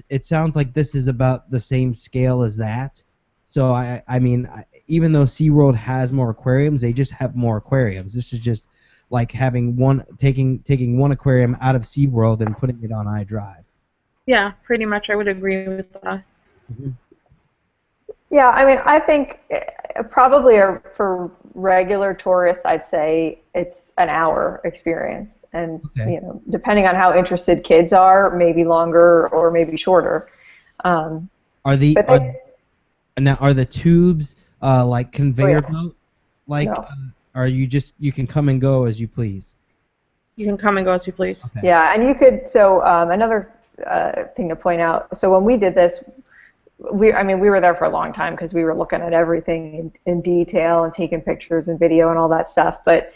It sounds like this is about the same scale as that. So I mean, even though SeaWorld has more aquariums, they just have more aquariums. This is just like having taking one aquarium out of SeaWorld and putting it on iDrive. Yeah, pretty much. I would agree with that. Mm-hmm. Yeah, I mean, I think probably for regular tourists, I'd say it's an hour experience, and Okay. depending on how interested kids are, maybe longer or maybe shorter. Um, Are the but they, are the tubes like oh conveyor yeah, belt? Like, no, are you can come and go as you please? You can come and go as you please. Okay. yeah, and you could. So another thing to point out. So when we did this, we were there for a long time because we were looking at everything in detail and taking pictures and video and all that stuff. But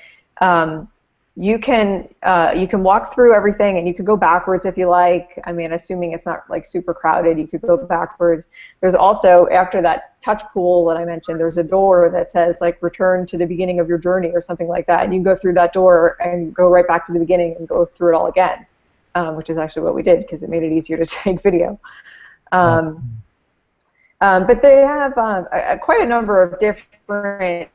you can walk through everything, and you can go backwards if you like. I mean, assuming it's not like super crowded, you could go backwards. There's also, after that touch pool that I mentioned, there's a door that says like return to the beginning of your journey or something like that, and you can go through that door and go right back to the beginning and go through it all again, which is actually what we did because it made it easier to take video. But they have quite a number of different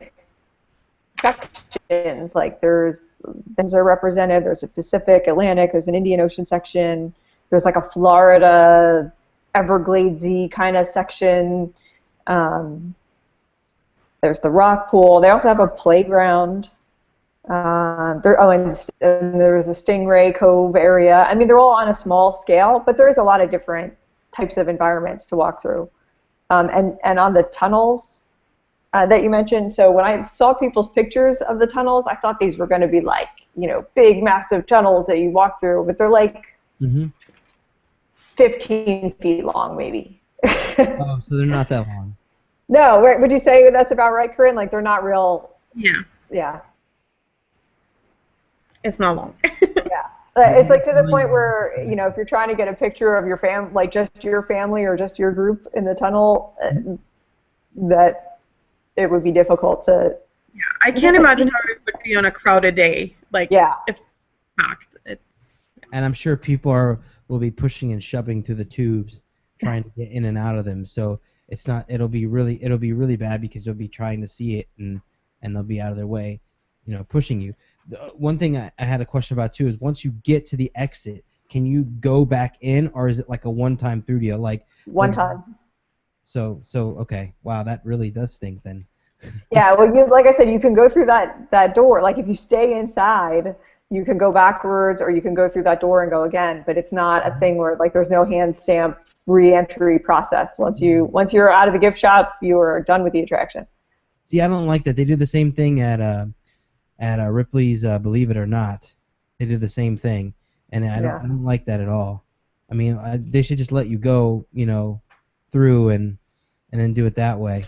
sections. Like there's things are represented. There's a Pacific, Atlantic. There's an Indian Ocean section. There's like a Florida, Evergladesy kind of section. There's the rock pool. They also have a playground. And there's a Stingray Cove area. I mean, they're all on a small scale, but there is a lot of different types of environments to walk through. And on the tunnels that you mentioned, so when I saw people's pictures of the tunnels, I thought these were going to be like, big, massive tunnels that you walk through, but they're like 15 feet long, maybe. Oh, so they're not that long. No, would you say that's about right, Corinne? Like they're not real. Yeah. Yeah. It's not long. Yeah. It's like to the point where, if you're trying to get a picture of your like just your family or just your group in the tunnel, that it would be difficult to. Yeah, I can't imagine how it would be on a crowded day. Like, yeah. If packed. And I'm sure people will be pushing and shoving through the tubes, trying to get in and out of them. So it's not. It'll be really bad because they'll be trying to see it and they'll be out of their way, pushing you. One thing I had a question about too is once you get to the exit, can you go back in, or is it like a one-time through deal? Like one time. So okay, wow, that really does stink then. Yeah, well, like I said, you can go through that door. Like if you stay inside, you can go backwards, or you can go through that door and go again. But it's not a thing where like there's no hand stamp re-entry process. Once you're out of the gift shop, you are done with the attraction. See, I don't like that. They do the same thing at Ripley's Believe It or Not. They do the same thing, and I don't like that at all. I mean, they should just let you go, through and then do it that way.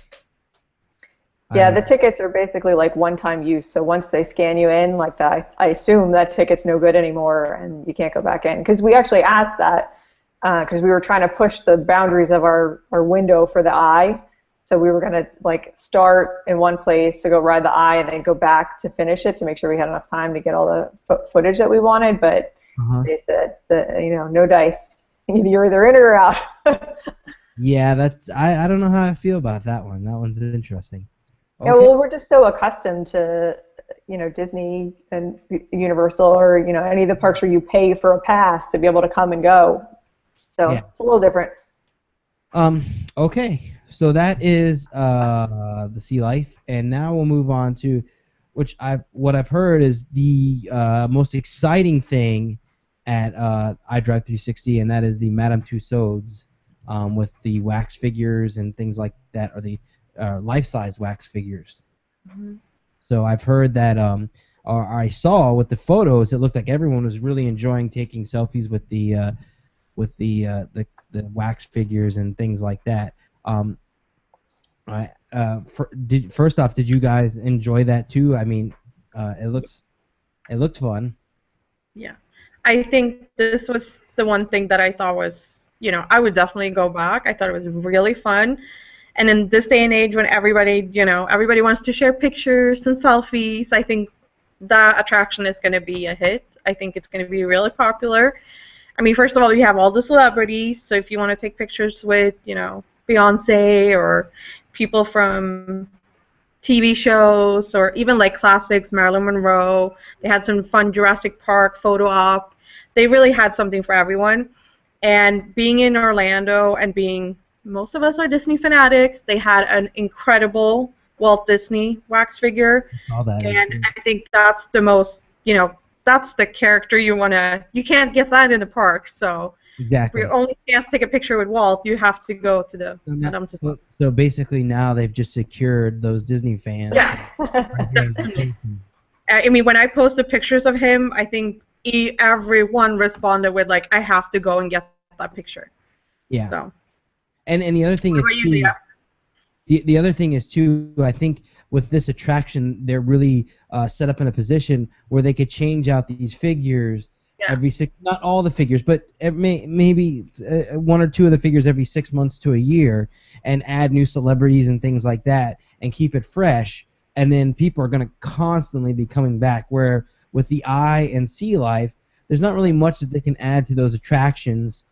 Yeah, the tickets are basically like one-time use. So once they scan you in, like that, I assume that ticket's no good anymore, and you can't go back in. Because we actually asked that because we were trying to push the boundaries of our window for the eye. So we were going to like start in one place to go ride the eye and then go back to finish it to make sure we had enough time to get all the footage that we wanted. But they said that, no dice. You're either in it or out. Yeah, I don't know how I feel about that one. That one's interesting. Okay. Yeah, well, we're just so accustomed to, Disney and Universal or, any of the parks where you pay for a pass to be able to come and go. So it's a little different. Okay. So that is the Sea Life, and now we'll move on to what I've heard is the most exciting thing at iDrive 360, and that is the Madame Tussauds with the wax figures and things like that, or the life-size wax figures. So I've heard that, or I saw with the photos, it looked like everyone was really enjoying taking selfies with the wax figures and things like that. First off, did you guys enjoy that too? I mean, it looked fun. Yeah. I think this was the one thing that I thought was, I would definitely go back. I thought it was really fun. And in this day and age when everybody wants to share pictures and selfies, I think that attraction is going to be a hit. I think it's going to be really popular. I mean, first of all, you have all the celebrities, so if you want to take pictures with, Beyonce or people from TV shows or even like classics, Marilyn Monroe, they had some fun Jurassic Park photo op. They really had something for everyone. And being in Orlando and most of us are Disney fanatics, they had an incredible Walt Disney wax figure. All that is And cool. I think that's the most, that's the character you can't get that in the park. So Exactly. for your only chance to take a picture with Walt, you have to go to the Madame Tussauds. So basically now they've just secured those Disney fans. Yeah. Right here in Vacation. I mean, when I posted pictures of him, I think everyone responded with like, "I have to go and get that picture." Yeah. So. And the other thing is What about you, too, Leah? the other thing is too, I think with this attraction they're really set up in a position where they could change out these figures every not all the figures, but maybe one or two of the figures every 6 months to a year, and add new celebrities and things like that, and keep it fresh. And then people are going to constantly be coming back. Where with the Eye and Sea Life, there's not really much that they can add to those attractions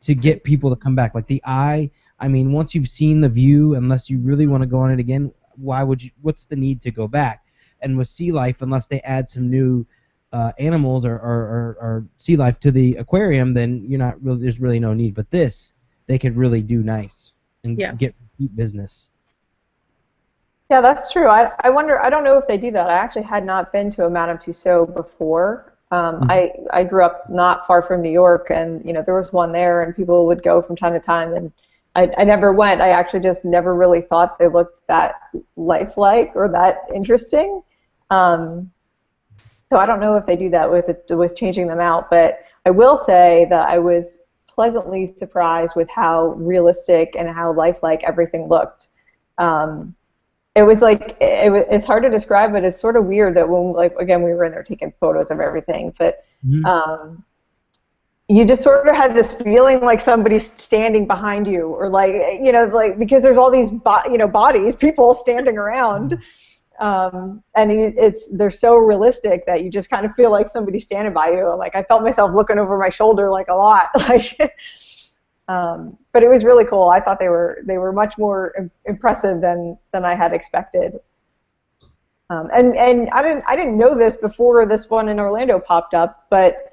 to get people to come back. Like the Eye, I mean, once you've seen the view, unless you really want to go on it again, why would you? What's the need to go back? And with Sea Life, unless they add some new animals or sea life to the aquarium, then there's really no need. But this, they could really do nice and get repeat business. Yeah, that's true. I wonder. I don't know if they do that. I actually had not been to a Madame Tussauds before. I grew up not far from New York, and there was one there, and people would go from time to time, and I never went. I actually just never really thought they looked that lifelike or that interesting. So I don't know if they do that with changing them out, but I will say that I was pleasantly surprised with how realistic and how lifelike everything looked. It was like it's hard to describe, but it's sort of weird that when again we were in there taking photos of everything, but you just sort of had this feeling like somebody's standing behind you, or because there's all these bodies, people standing around. And they're so realistic that you just kind of feel like somebody's standing by you. Like I felt myself looking over my shoulder like a lot. But it was really cool. I thought they were much more impressive than I had expected. And I didn't know this before this one in Orlando popped up, but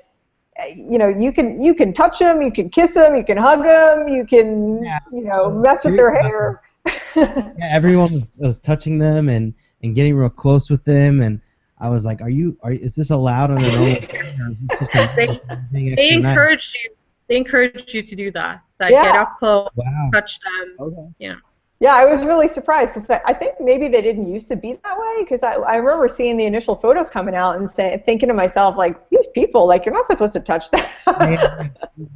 you can touch them, you can kiss them, you can hug them, you can mess with their hair. Yeah, everyone was touching them and getting real close with them, and I was like, is this allowed on an old They encouraged you. They encouraged you to do that. Get up close, touch them. Okay. Yeah, I was really surprised because I think maybe they didn't used to be that way, because I remember seeing the initial photos coming out and thinking to myself, like, these people, like, you're not supposed to touch them.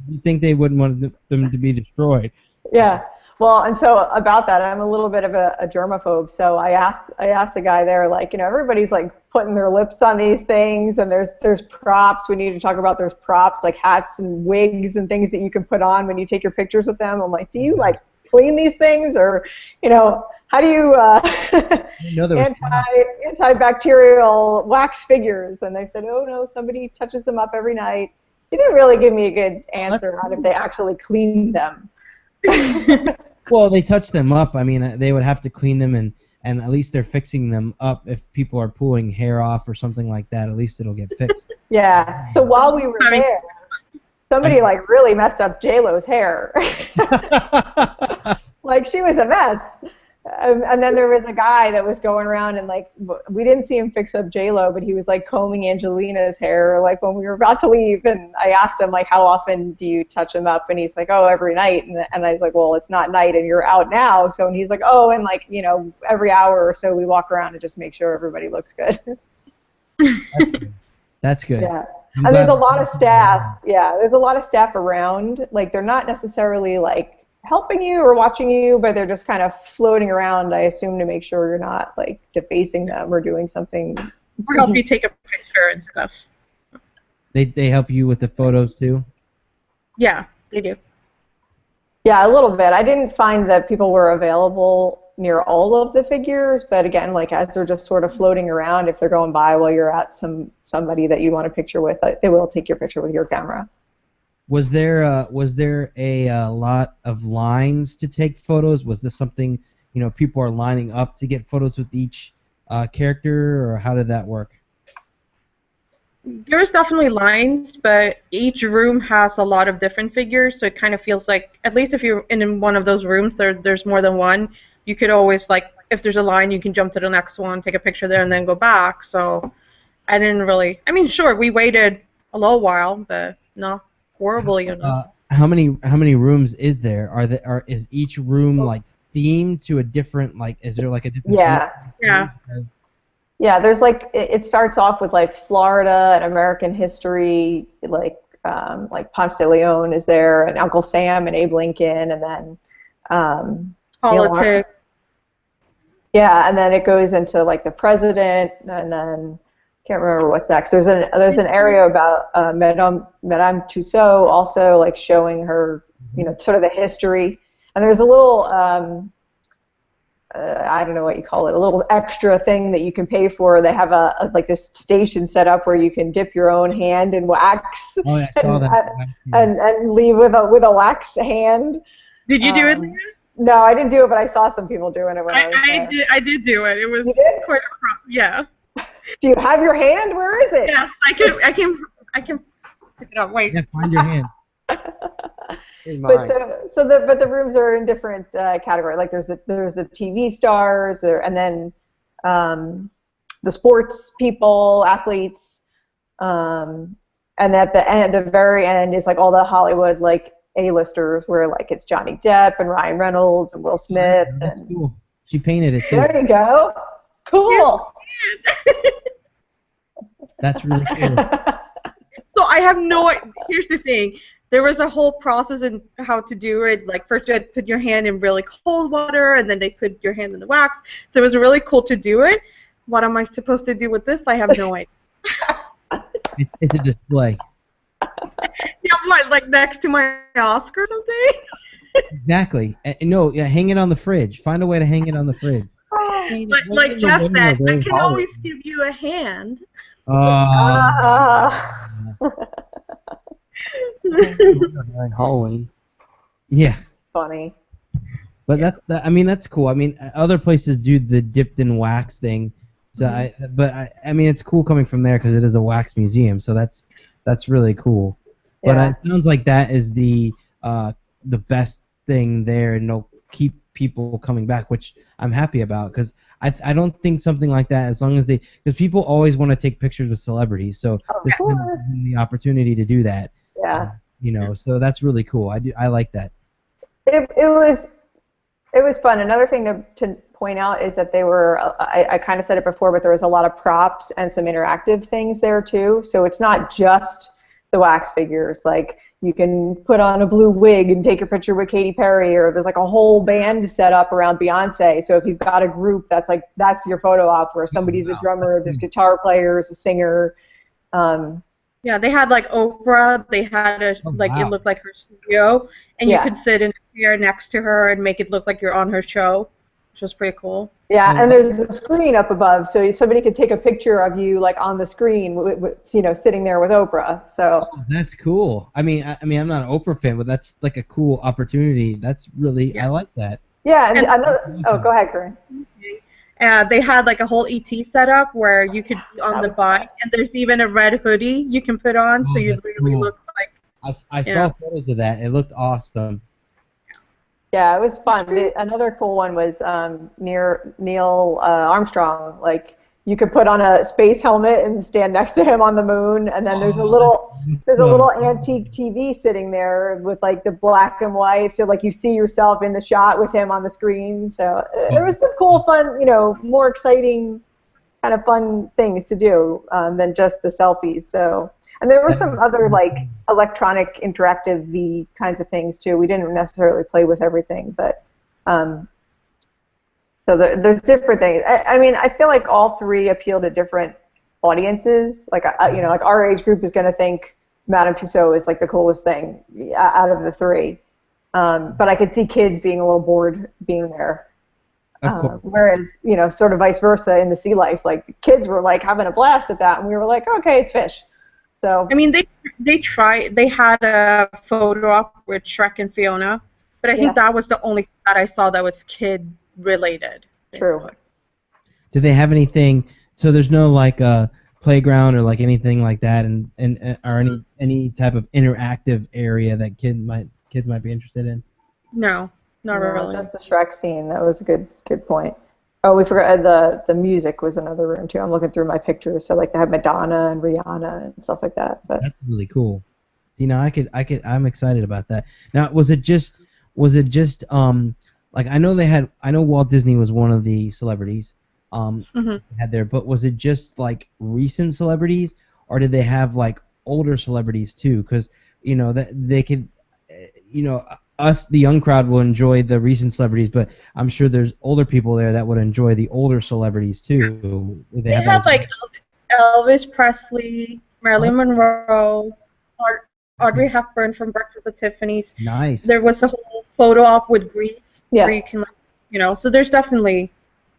You think they wouldn't want them to be destroyed. Yeah. Well, and so about that, I'm a little bit of a germaphobe. So I asked the guy there, like, everybody's like putting their lips on these things, and there's props. We need to talk about there's props like hats and wigs and things that you can put on when you take your pictures with them. I'm like, do you like clean these things, or how do you antibacterial wax figures? And they said, oh no, somebody touches them up every night. They didn't really give me a good answer on if they actually clean them. Well, they touch them up. I mean, they would have to clean them, and at least they're fixing them up. If people are pulling hair off or something like that, at least it'll get fixed. Yeah. So while we were there, somebody like really messed up J-Lo's hair. Like, she was a mess. And then there was a guy that was going around, and like, we didn't see him fix up J-Lo, but he was like combing Angelina's hair like when we were about to leave. And I asked him, like, how often do you touch him up? And he's like, oh, every night. And I was like, well, it's not night and you're out now. So, and he's like, oh, and like, every hour or so we walk around and just make sure everybody looks good. That's good. That's good. Yeah. And there's a lot of staff. Yeah, there's a lot of staff around. Like, they're not necessarily like helping you or watching you, but they're just kind of floating around, I assume, to make sure you're not like defacing them or doing something. Or help you take a picture and stuff. They help you with the photos too? Yeah, they do. Yeah, a little bit. I didn't find that people were available near all of the figures, but again, like as they're just sort of floating around, if they're going by while you're at somebody that you want a picture with, they will take your picture with your camera. Was there a lot of lines to take photos? Was this something, you know, people are lining up to get photos with each character, or how did that work? There's definitely lines, but each room has a lot of different figures, so it kind of feels like, at least if you're in one of those rooms, there's more than one. You could always, like, if there's a line, you can jump to the next one, take a picture there, and then go back. So I didn't really. I mean, sure, we waited a little while, but not horribly enough. How many rooms is there? Is each room like themed to a different, like, is there like a different? Yeah. Yeah. Yeah, there's like it starts off with like Florida and American history, like Ponce de Leon is there, and Uncle Sam and Abe Lincoln, and then Politics. Yeah, and then it goes into like the president, and then can't remember what's next. There's an area about Madame Tussauds also, like showing her, you know, sort of the history, and there's a little. I don't know what you call it, a little extra thing that you can pay for. They have like this station set up where you can dip your own hand in wax. Oh, yeah, I saw that. And leave with a wax hand. Did you do it? No, I didn't do it, but I saw some people doing it when I was there. I did do it. It was quite a problem. Yeah. Do you have your hand? Where is it? Yeah, I can pick it up. Wait. Yeah, find your hand. But the rooms are in different categories. Like there's the TV stars, and then the sports people, athletes, and at the very end is like all the Hollywood like A-listers, where like it's Johnny Depp and Ryan Reynolds and Will Smith. Yeah, that's cool. She painted it too. There you go. Cool. That's really cool. So I have no idea. Here's the thing. There was a whole process in how to do it. Like first you had to put your hand in really cold water, and then they put your hand in the wax. So it was really cool to do it. What am I supposed to do with this? I have no idea. It's a display. Yeah, what? Like next to my Oscar or something? Exactly. No, yeah, hang it on the fridge. Find a way to hang it on the fridge. Like Jeff said, I can always give you a hand. Halloween. Yeah. Funny. But I mean, that's cool. I mean, other places do the dipped in wax thing. So I mean, it's cool coming from there because it is a wax museum. So that's really cool. But Yeah. it sounds like that is the best thing there, and they'll keep people coming back, which I'm happy about, because I don't think something like that, as long as because people always want to take pictures with celebrities, so this gives them the opportunity to do that. Yeah. You know, so that's really cool. I like that. It was fun. Another thing to point out is that they were, I kind of said it before, but there was a lot of props and some interactive things there too. So it's not just the wax figures. Like you can put on a blue wig and take a picture with Katy Perry, or there's like a whole band set up around Beyonce. So if you've got a group that's your photo op, where somebody's a drummer, there's guitar players, a singer. Yeah, they had like Oprah. They had it looked like her studio, and you could sit in a chair next to her and make it look like you're on her show, which was pretty cool. Yeah, and there's a screen up above, so somebody could take a picture of you like on the screen, sitting there with Oprah. So that's cool. I mean, I'm not an Oprah fan, but that's like a cool opportunity. That's really I like that. Yeah, and another. Oh, go ahead, Corinne. They had like a whole ET setup where you could be on the bike, and there's even a red hoodie you can put on, so you really look like. I saw photos of that. It looked awesome. Yeah, it was fun. Another cool one was near Neil Armstrong. Like you could put on a space helmet and stand next to him on the moon, and then there's a little antique TV sitting there with like the black and white, so like you see yourself in the shot with him on the screen. So there was some cool, fun, more exciting kind of fun things to do than just the selfies. So And there were some other like electronic interactive V kinds of things too. We didn't necessarily play with everything, but so there's different things. I mean, I feel like all three appeal to different audiences. Like you know, like our age group is going to think Madame Tussauds is like the coolest thing out of the three. But I could see kids being a little bored being there. Whereas, you know, sort of vice versa in the sea life, like the kids were like having a blast at that, and we were like, okay, it's fish. So I mean, they tried. They had a photo op with Shrek and Fiona, but I think that was the only that I saw that was kid related. True. Do they have anything? So there's no like playground or like anything like that, and or any type of interactive area that kids might be interested in? No. Not really. Just the Shrek scene. That was a good point. Oh, we forgot the music was another room too. I'm looking through my pictures, so like they have Madonna and Rihanna and stuff like that. But that's really cool. You know, I'm excited about that. Now, was it just like I know Walt Disney was one of the celebrities had there, but was it just like recent celebrities, or did they have like older celebrities too? Because you know that they could, you know. Us, the young crowd, will enjoy the recent celebrities, but I'm sure there's older people there that would enjoy the older celebrities too. They have like Elvis Presley, Marilyn Monroe, Audrey Hepburn from Breakfast at Tiffany's. Nice. There was a whole photo op with Grease. Yes. Where you can, you know, so there's definitely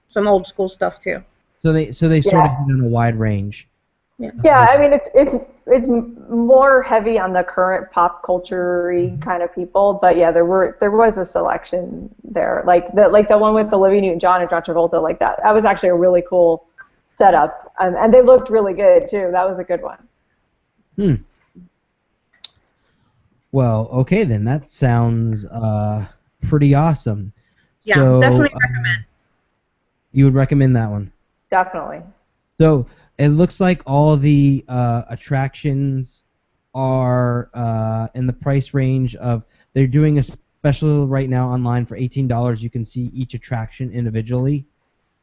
some old school stuff too. So they sort of hit on a wide range. Yeah, I mean it's more heavy on the current pop culture-y kind of people, but yeah, there was a selection there, like the one with Olivia Newton-John and John Travolta, like that was actually a really cool setup, and they looked really good too. That was a good one. Well, okay then, that sounds pretty awesome. Yeah, so, definitely recommend. You would recommend that one? Definitely. So. It looks like all the attractions are in the price range of. They're doing a special right now online for $18. You can see each attraction individually,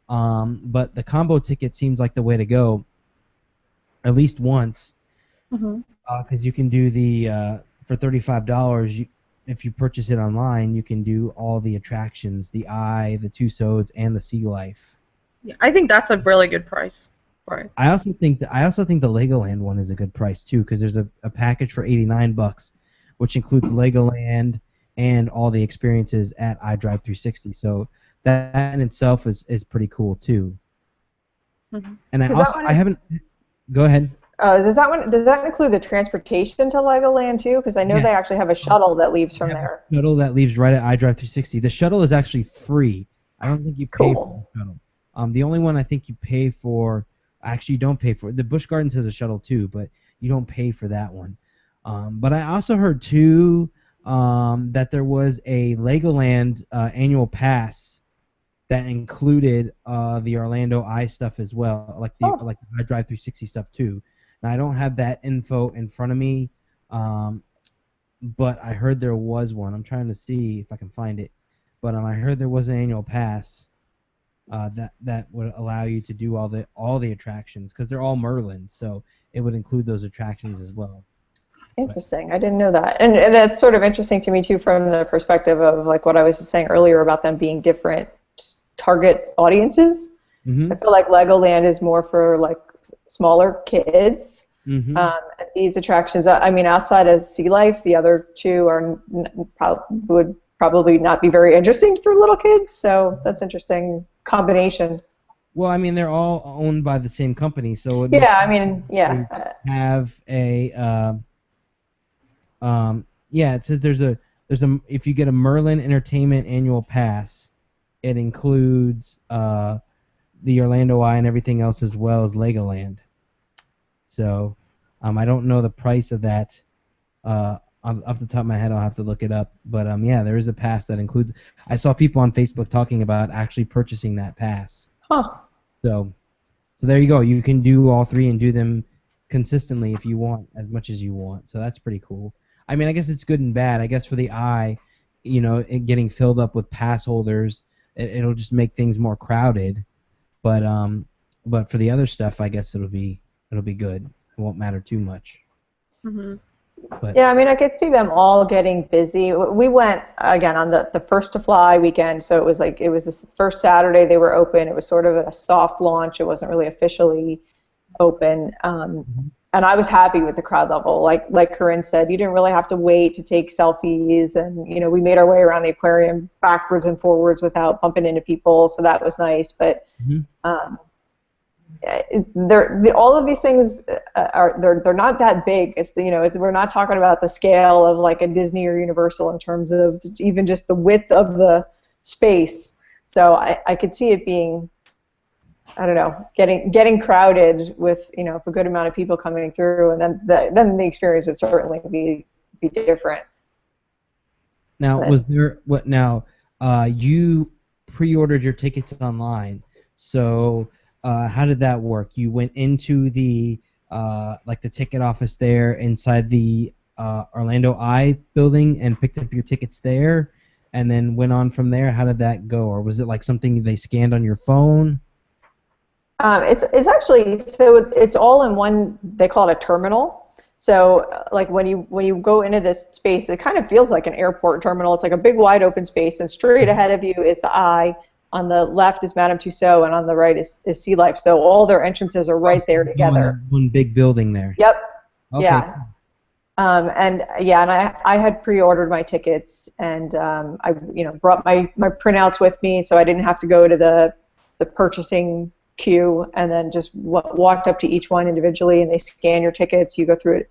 but the combo ticket seems like the way to go. At least once, because you can do the for $35. If you purchase it online, you can do all the attractions: the Eye, the Tussauds, and the Sea Life. Yeah, I think that's a really good price. Right. I also think the Legoland one is a good price too, because there's a package for $89, which includes Legoland and all the experiences at iDrive 360. So that in itself is pretty cool too. And I haven't. Go ahead. Does that include the transportation to Legoland too? Because I know they actually have a shuttle that leaves from there. A shuttle that leaves right at iDrive 360. The shuttle is actually free. I don't think you pay for the shuttle. The only one I think you pay for. Actually, you don't pay for it. The Busch Gardens has a shuttle too, but you don't pay for that one. But I also heard too that there was a Legoland annual pass that included the Orlando Eye stuff as well, like the iDrive 360 stuff too. Now I don't have that info in front of me, but I heard there was one. I'm trying to see if I can find it, but I heard there was an annual pass. That would allow you to do all the attractions, because they're all Merlin, so it would include those attractions as well. Interesting. I didn't know that, and that's sort of interesting to me too, from the perspective of like what I was just saying earlier about them being different target audiences. I feel like Legoland is more for like smaller kids. These attractions, I mean, outside of Sea Life, the other two would probably not be very interesting for little kids. So that's interesting combination. Well, I mean, they're all owned by the same company, so it have a it says there's a if you get a Merlin Entertainment annual pass, it includes the Orlando Eye and everything else as well as Legoland. So I don't know the price of that. Off the top of my head, I'll have to look it up. But yeah, there is a pass that includes. I saw people on Facebook talking about actually purchasing that pass. So there you go. You can do all three and do them consistently if you want, as much as you want. So that's pretty cool. I mean, I guess it's good and bad. I guess for the Eye, you know, it getting filled up with pass holders, it'll just make things more crowded. But for the other stuff, I guess it'll be good. It won't matter too much. Mhm. But Yeah, I mean, I could see them all getting busy. We went again on the first to fly weekend, so it was like it was the first Saturday they were open. It was sort of a soft launch. It wasn't really officially open, and I was happy with the crowd level. Like Corinne said, you didn't really have to wait to take selfies, and you know we made our way around the aquarium backwards and forwards without bumping into people, so that was nice. But all of these things they're not that big. It's we're not talking about the scale of like a Disney or Universal in terms of even just the width of the space. So I could see it being, I don't know, getting crowded with a good amount of people coming through, and then the experience would certainly be different. now, you pre-ordered your tickets online, so how did that work? You went into the the ticket office there inside the Orlando Eye building and picked up your tickets there, and then went on from there. How did that go, or was it like something they scanned on your phone? It's actually, so it's all in one. They call it a terminal. So like when you go into this space, it kind of feels like an airport terminal. It's like a big wide open space, and straight ahead of you is the Eye. On the left is Madame Tussauds, and on the right is Sea Life. So all their entrances are right there together. One big building there. Yep. Okay. Yeah. And I had pre-ordered my tickets, and I brought my printouts with me, so I didn't have to go to the purchasing queue, and then just walked up to each one individually, and they scan your tickets. You go through it.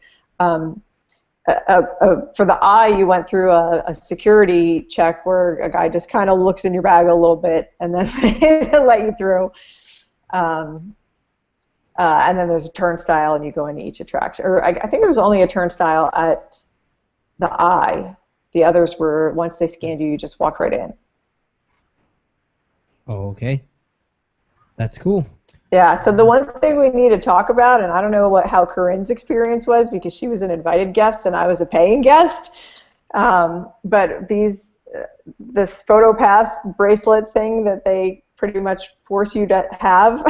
For the Eye, you went through a security check where a guy just kind of looks in your bag a little bit, and then they let you through. And then there's a turnstile, and you go into each attraction. Or I think there was only a turnstile at the Eye. The others were, once they scanned you, you just walk right in. Oh, okay. That's cool. Yeah, so the one thing we need to talk about, and I don't know how Corinne's experience was because she was an invited guest and I was a paying guest, but this photo pass bracelet thing that they pretty much force you to have,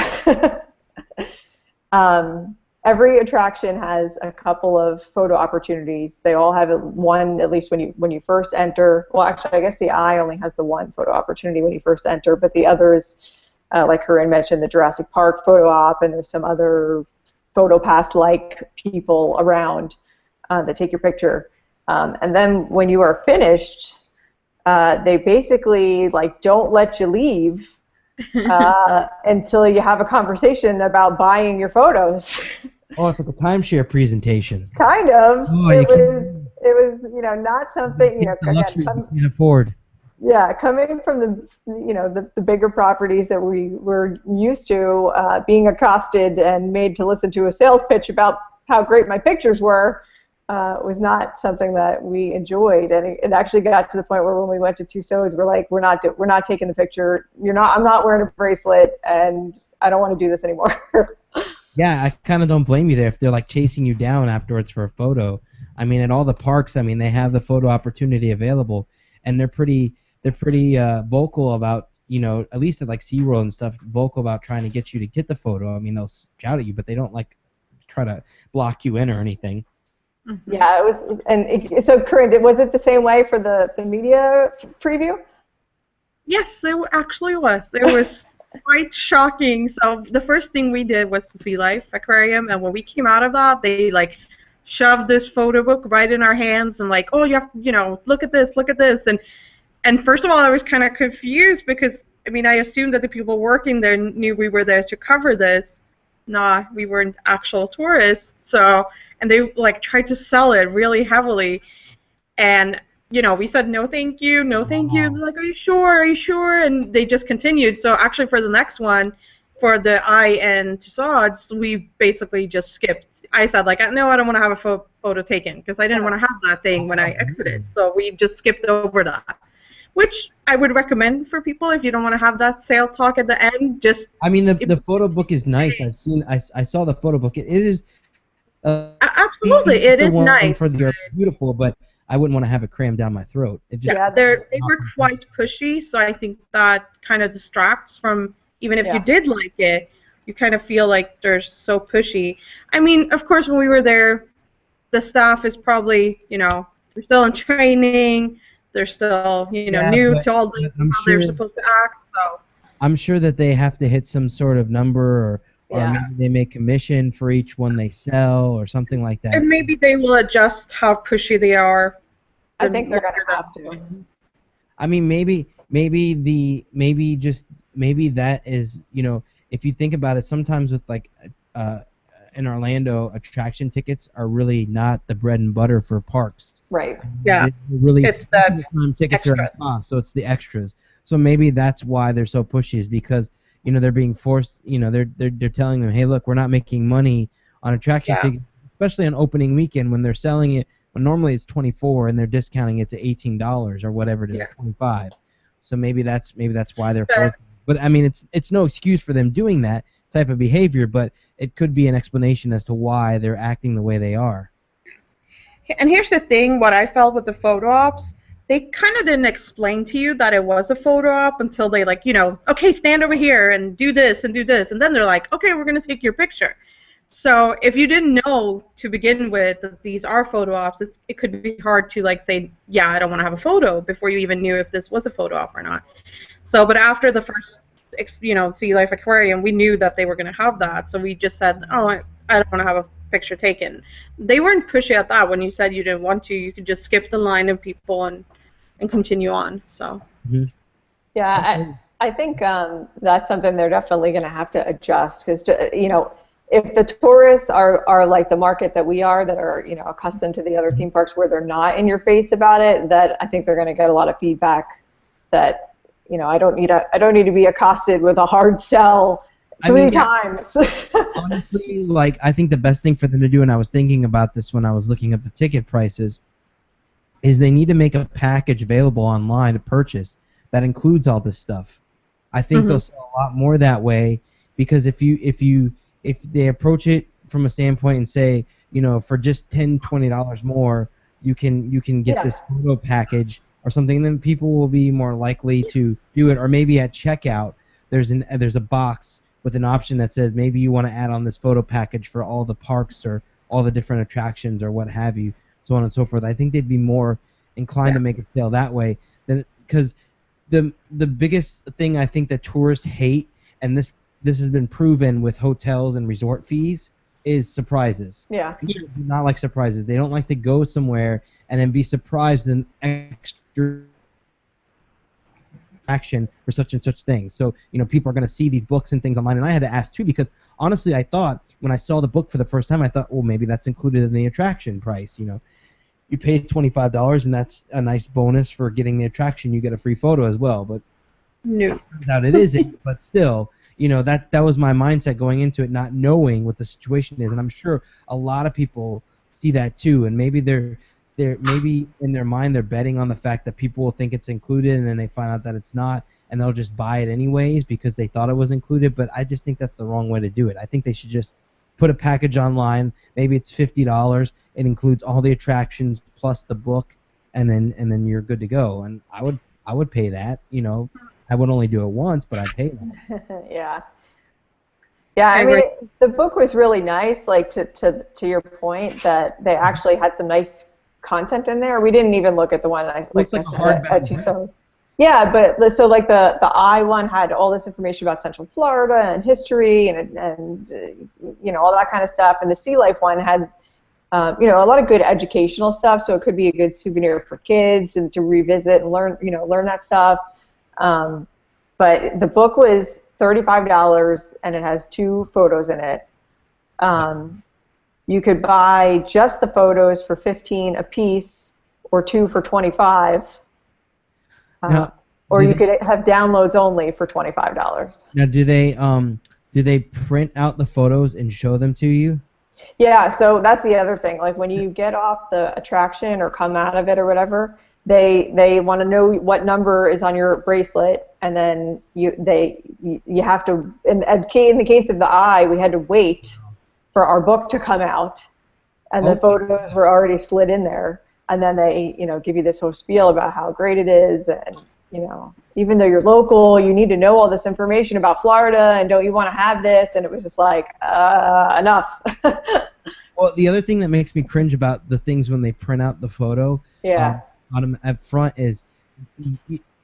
every attraction has a couple of photo opportunities. They all have one, at least when you first enter. Well, actually, I guess the Eye only has the one photo opportunity when you first enter, but the others, like Corinne mentioned, the Jurassic Park photo op, and there's some other photo pass-like people around that take your picture. And then when you are finished, they basically don't let you leave until you have a conversation about buying your photos. Oh, it's like a timeshare presentation. Kind of. Oh, it was not something the luxury you can afford. Yeah, coming from the bigger properties that we were used to being accosted and made to listen to a sales pitch about how great my pictures were, was not something that we enjoyed. And it actually got to the point where when we went to Tussauds, we're like, we're not taking the picture. I'm not wearing a bracelet, and I don't want to do this anymore. Yeah, I kind of don't blame you there if they're chasing you down afterwards for a photo. I mean, at all the parks, they have the photo opportunity available, and they're pretty vocal about, at least at SeaWorld and stuff, vocal about trying to get you to get the photo. I mean, they'll shout at you, but they don't try to block you in or anything. Yeah, it was. And so, Corinne, was it the same way for the media preview? Yes, it actually was. It was quite shocking. So the first thing we did was the Sea Life Aquarium, and when we came out of that, they shoved this photo book right in our hands and oh, you have to, look at this, and first of all, I was kind of confused because I assumed that the people working there knew we were there to cover this. Nah, we weren't actual tourists. So, and they tried to sell it really heavily, and we said no, thank you, no, thank you. They're like, are you sure? Are you sure? And they just continued. So actually, for the next one, for the Eye and Tussauds, we basically just skipped. I said no, I don't want to have a photo taken because I didn't want to have that thing when I exited. So we just skipped over that, which I would recommend for people if you don't want to have that sale talk at the end. Just the photo book is nice. I saw the photo book. It is absolutely, it is nice. They're beautiful, but I wouldn't want to have it crammed down my throat. They were quite pushy, so I think that kind of distracts from, even if you did like it, you kind of feel like they're so pushy. Of course, when we were there, the staff is probably, they're still in training. They're still, new to all the how they're supposed to act. So I'm sure that they have to hit some sort of number, or maybe they make commission for each one they sell, or something like that. And maybe they will adjust how pushy they are. I think they're going to have to. I mean, maybe that is, if you think about it, sometimes with like in Orlando, attraction tickets are really not the bread and butter for parks. Right. Yeah. It's the tickets are at cost, so it's the extras. So maybe that's why they're so pushy, is because they're being forced. They're telling them, hey, look, we're not making money on attraction tickets, especially on opening weekend when they're selling it. When normally it's $24 and they're discounting it to $18 or whatever it is, $25. So maybe that's why they're forced. But I mean, it's no excuse for them doing that type of behavior, but it could be an explanation as to why they're acting the way they are. And here's the thing, what I felt with the photo ops, they kind of didn't explain to you that it was a photo op until they okay, stand over here and do this, and then they're like, okay, we're going to take your picture. So if you didn't know to begin with that these are photo ops, it could be hard to say, yeah, I don't want to have a photo, before you even knew if this was a photo op or not. So, but after the first Sea Life Aquarium, we knew that they were going to have that, so we just said, oh, I don't want to have a picture taken. They weren't pushy at that. When you said you didn't want to, you could just skip the line of people and continue on. So yeah, I think that's something they're definitely going to have to adjust, because if the tourists are like the market that we are, that are accustomed to the other theme parks where they're not in your face about it, that I think they're going to get a lot of feedback that I don't need to be accosted with a hard sell three times. Honestly, I think the best thing for them to do, and I was thinking about this when I was looking up the ticket prices, is they need to make a package available online to purchase that includes all this stuff. I think they'll sell a lot more that way, because if they approach it from a standpoint and say, for just $10-20 more, you can get this photo package or something, then people will be more likely to do it. Or maybe at checkout, there's a box with an option that says maybe you want to add on this photo package for all the parks or all the different attractions or what have you, so on and so forth. I think they'd be more inclined to make a sale that way, because the biggest thing I think that tourists hate, and this has been proven with hotels and resort fees, is surprises. Yeah. People do not like surprises. They don't like to go somewhere and then be surprised in extra action for such and such things. So, people are going to see these books and things online, and I had to ask too, because honestly, I thought when I saw the book for the first time, I thought, oh, maybe that's included in the attraction price. You pay $25, and that's a nice bonus for getting the attraction. You get a free photo as well, but no, turns out it isn't. But still, that was my mindset going into it, not knowing what the situation is, and I'm sure a lot of people see that too, and maybe they're maybe in their mind they're betting on the fact that people will think it's included, and then they find out that it's not, and they'll just buy it anyways because they thought it was included. But I just think that's the wrong way to do it. I think they should just put a package online. Maybe it's $50. It includes all the attractions plus the book, and then you're good to go. And I would pay that. I would only do it once, but I'd pay that. Yeah. Yeah, I mean, the book was really nice, to your point, that they actually had some nice content in there. We didn't even look at the one Looks like a hardback book. Yeah, but so the I one had all this information about Central Florida and history and all that kind of stuff, and the Sea Life one had a lot of good educational stuff. So it could be a good souvenir for kids and to revisit and learn that stuff. But the book was $35, and it has 2 photos in it. You could buy just the photos for $15 a piece, or 2 for $25. Or you could have downloads only for $25. Now, do they print out the photos and show them to you? Yeah, so that's the other thing. Like when you get off the attraction or come out of it or whatever, they want to know what number is on your bracelet, and then you have to. In the case of the eye, we had to wait for our book to come out, and the photos were already slid in there, and then they give you this whole spiel about how great it is, and even though you're local, you need to know all this information about Florida, and don't you want to have this? And it was just like enough. Well, the other thing that makes me cringe about the things when they print out the photo, Yeah. on them up front is,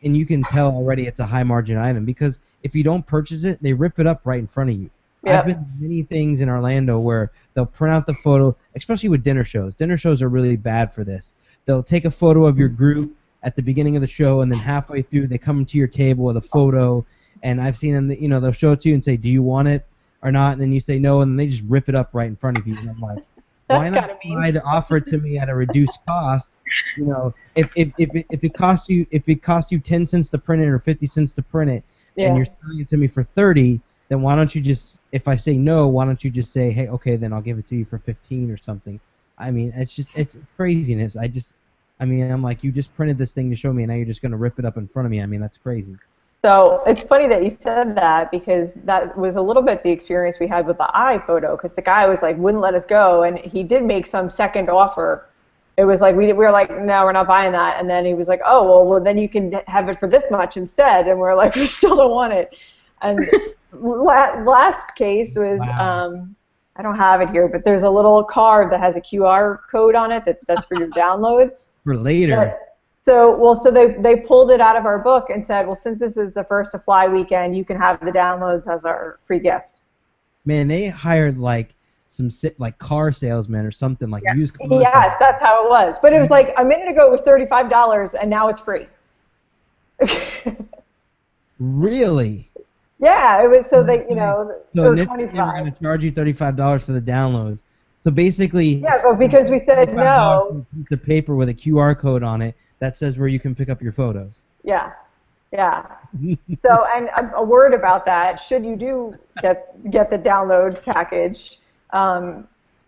and you can tell already it's a high margin item because if you don't purchase it, they rip it up right in front of you. Yep. I've been to many things in Orlando where they'll print out the photo, especially with dinner shows. Dinner shows are really bad for this. They'll take a photo of your group at the beginning of the show, and then halfway through they come to your table with a photo, and I've seen them, they'll show it to you and say, do you want it or not? And then you say no, and then they just rip it up right in front of you. And I'm like, why not try to offer it to me at a reduced cost? If it costs you 10 cents to print it or 50 cents to print it, and you're selling it to me for 30, then why don't you just, if I say no, why don't you just say, hey, okay, then I'll give it to you for 15 or something? I mean, it's craziness. I'm like, you just printed this thing to show me, and now you're just going to rip it up in front of me. I mean, that's crazy. So it's funny that you said that because that was a little bit the experience we had with the iPhoto because the guy was like, wouldn't let us go, and he did make some second offer. It was like, we were like, no, we're not buying that. And then he was like, oh, well, then you can have it for this much instead. And we're like, we still don't want it. And last case was, Wow. I don't have it here, but there's a little card that has a QR code on it that's for your downloads. For later. So they pulled it out of our book and said, well, since this is the first to fly weekend, you can have the downloads as our free gift. Man, they hired like some car salesmen or something, like used cars. Yes, that's how it was. But it was like a minute ago it was $35 and now it's free. Really? Yeah, it was. So they, So for initially they were going to charge you $35 for the downloads. So basically, yeah, but because we said no, for a piece of paper with a QR code on it that says where you can pick up your photos. Yeah. So, and a word about that: should you do get the download package,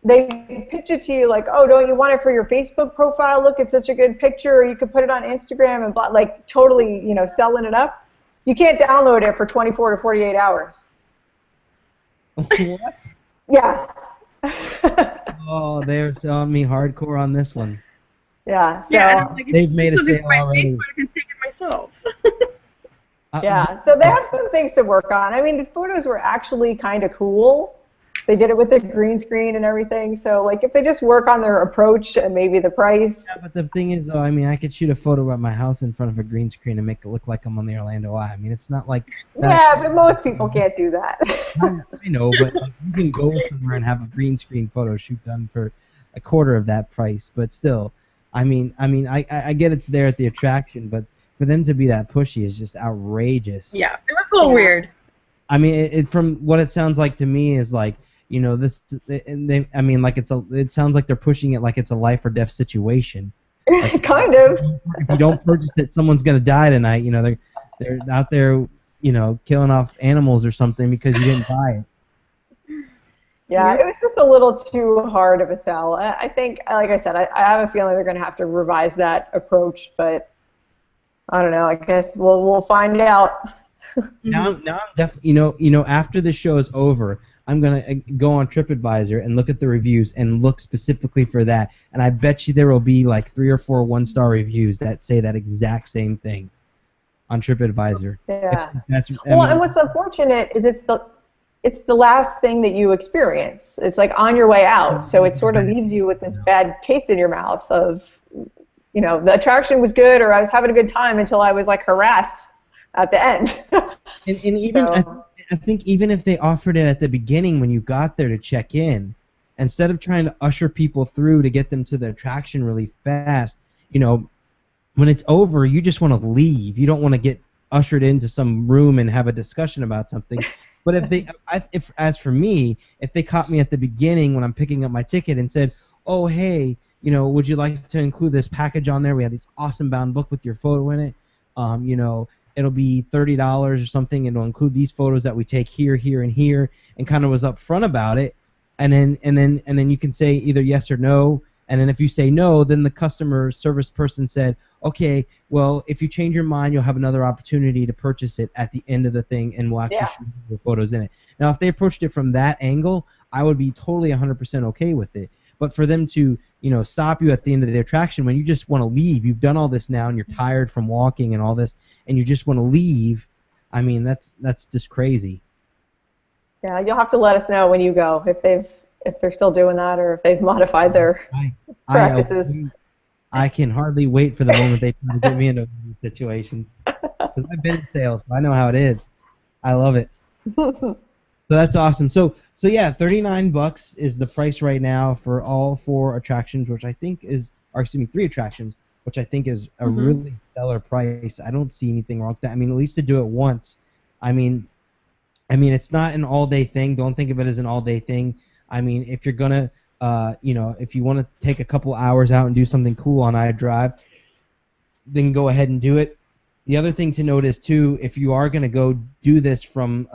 they pitch it to you like, oh, don't you want it for your Facebook profile? Look, it's such a good picture. Or you could put it on Instagram and like totally, selling it up. You can't download it for 24 to 48 hours. What? Yeah. Oh, they're selling me hardcore on this one. Yeah. So yeah, like, they've made a sale already. I can take it myself. yeah. So they have some things to work on. I mean, the photos were actually kind of cool. They did it with the green screen and everything. So, like, if they just work on their approach and maybe the price. Yeah, but the thing is, though, I mean, I could shoot a photo of my house in front of a green screen and make it look like I'm on the Orlando Eye. I mean, it's not like. Yeah, but most people can't do that. I know, but like, you can go somewhere and have a green screen photo shoot done for a quarter of that price. But still, I get it's there at the attraction, but for them to be that pushy is just outrageous. Yeah, it was a little weird. I mean, it from what it sounds like to me is like, this. It sounds like they're pushing it like it's a life or death situation. Like, kind of. If you don't purchase it, someone's gonna die tonight. They're out there, killing off animals or something because you didn't buy it. Yeah, it was just a little too hard of a sell. I think, like I said, I have a feeling they're going to have to revise that approach, but I don't know. I guess we'll find out. Now I'm definitely, after the show is over, I'm gonna go on TripAdvisor and look at the reviews and look specifically for that. And I bet you there will be like 3 or 4 one-star reviews that say that exact same thing on TripAdvisor. Yeah. And what's unfortunate is it's the last thing that you experience. It's like on your way out, so it sort of leaves you with this bad taste in your mouth of, the attraction was good or I was having a good time until I was like harassed at the end. and even I think even if they offered it at the beginning when you got there to check in, instead of trying to usher people through to get them to the attraction really fast, when it's over, you just want to leave. You don't want to get ushered into some room and have a discussion about something. But as for me, if they caught me at the beginning when I'm picking up my ticket and said, oh, hey, would you like to include this package on there? We have this awesome bound book with your photo in it. It'll be $30 or something. It'll include these photos that we take here, here, and here, and kind of was upfront about it. And then you can say either yes or no. And then if you say no, then the customer service person said, okay, well, if you change your mind, you'll have another opportunity to purchase it at the end of the thing, and we'll actually shoot your photos in it. Now, if they approached it from that angle, I would be totally 100% okay with it. But for them to, stop you at the end of the attraction when you just want to leave, you've done all this now and you're tired from walking and all this, and you just want to leave, that's just crazy. Yeah, you'll have to let us know when you go if they've if they're still doing that or if they've modified their practices. I can hardly wait for the moment they try to get me into these situations. Because I've been in sales, so I know how it is. I love it. So that's awesome. So yeah, $39 is the price right now for all 4 attractions, which I think is, or excuse me, 3 attractions, which I think is a really stellar price. I don't see anything wrong with that. I mean, at least to do it once. I mean, it's not an all-day thing. Don't think of it as an all-day thing. I mean, if you're gonna, if you want to take a couple hours out and do something cool on iDrive, then go ahead and do it. The other thing to note is too, if you are gonna go do this from,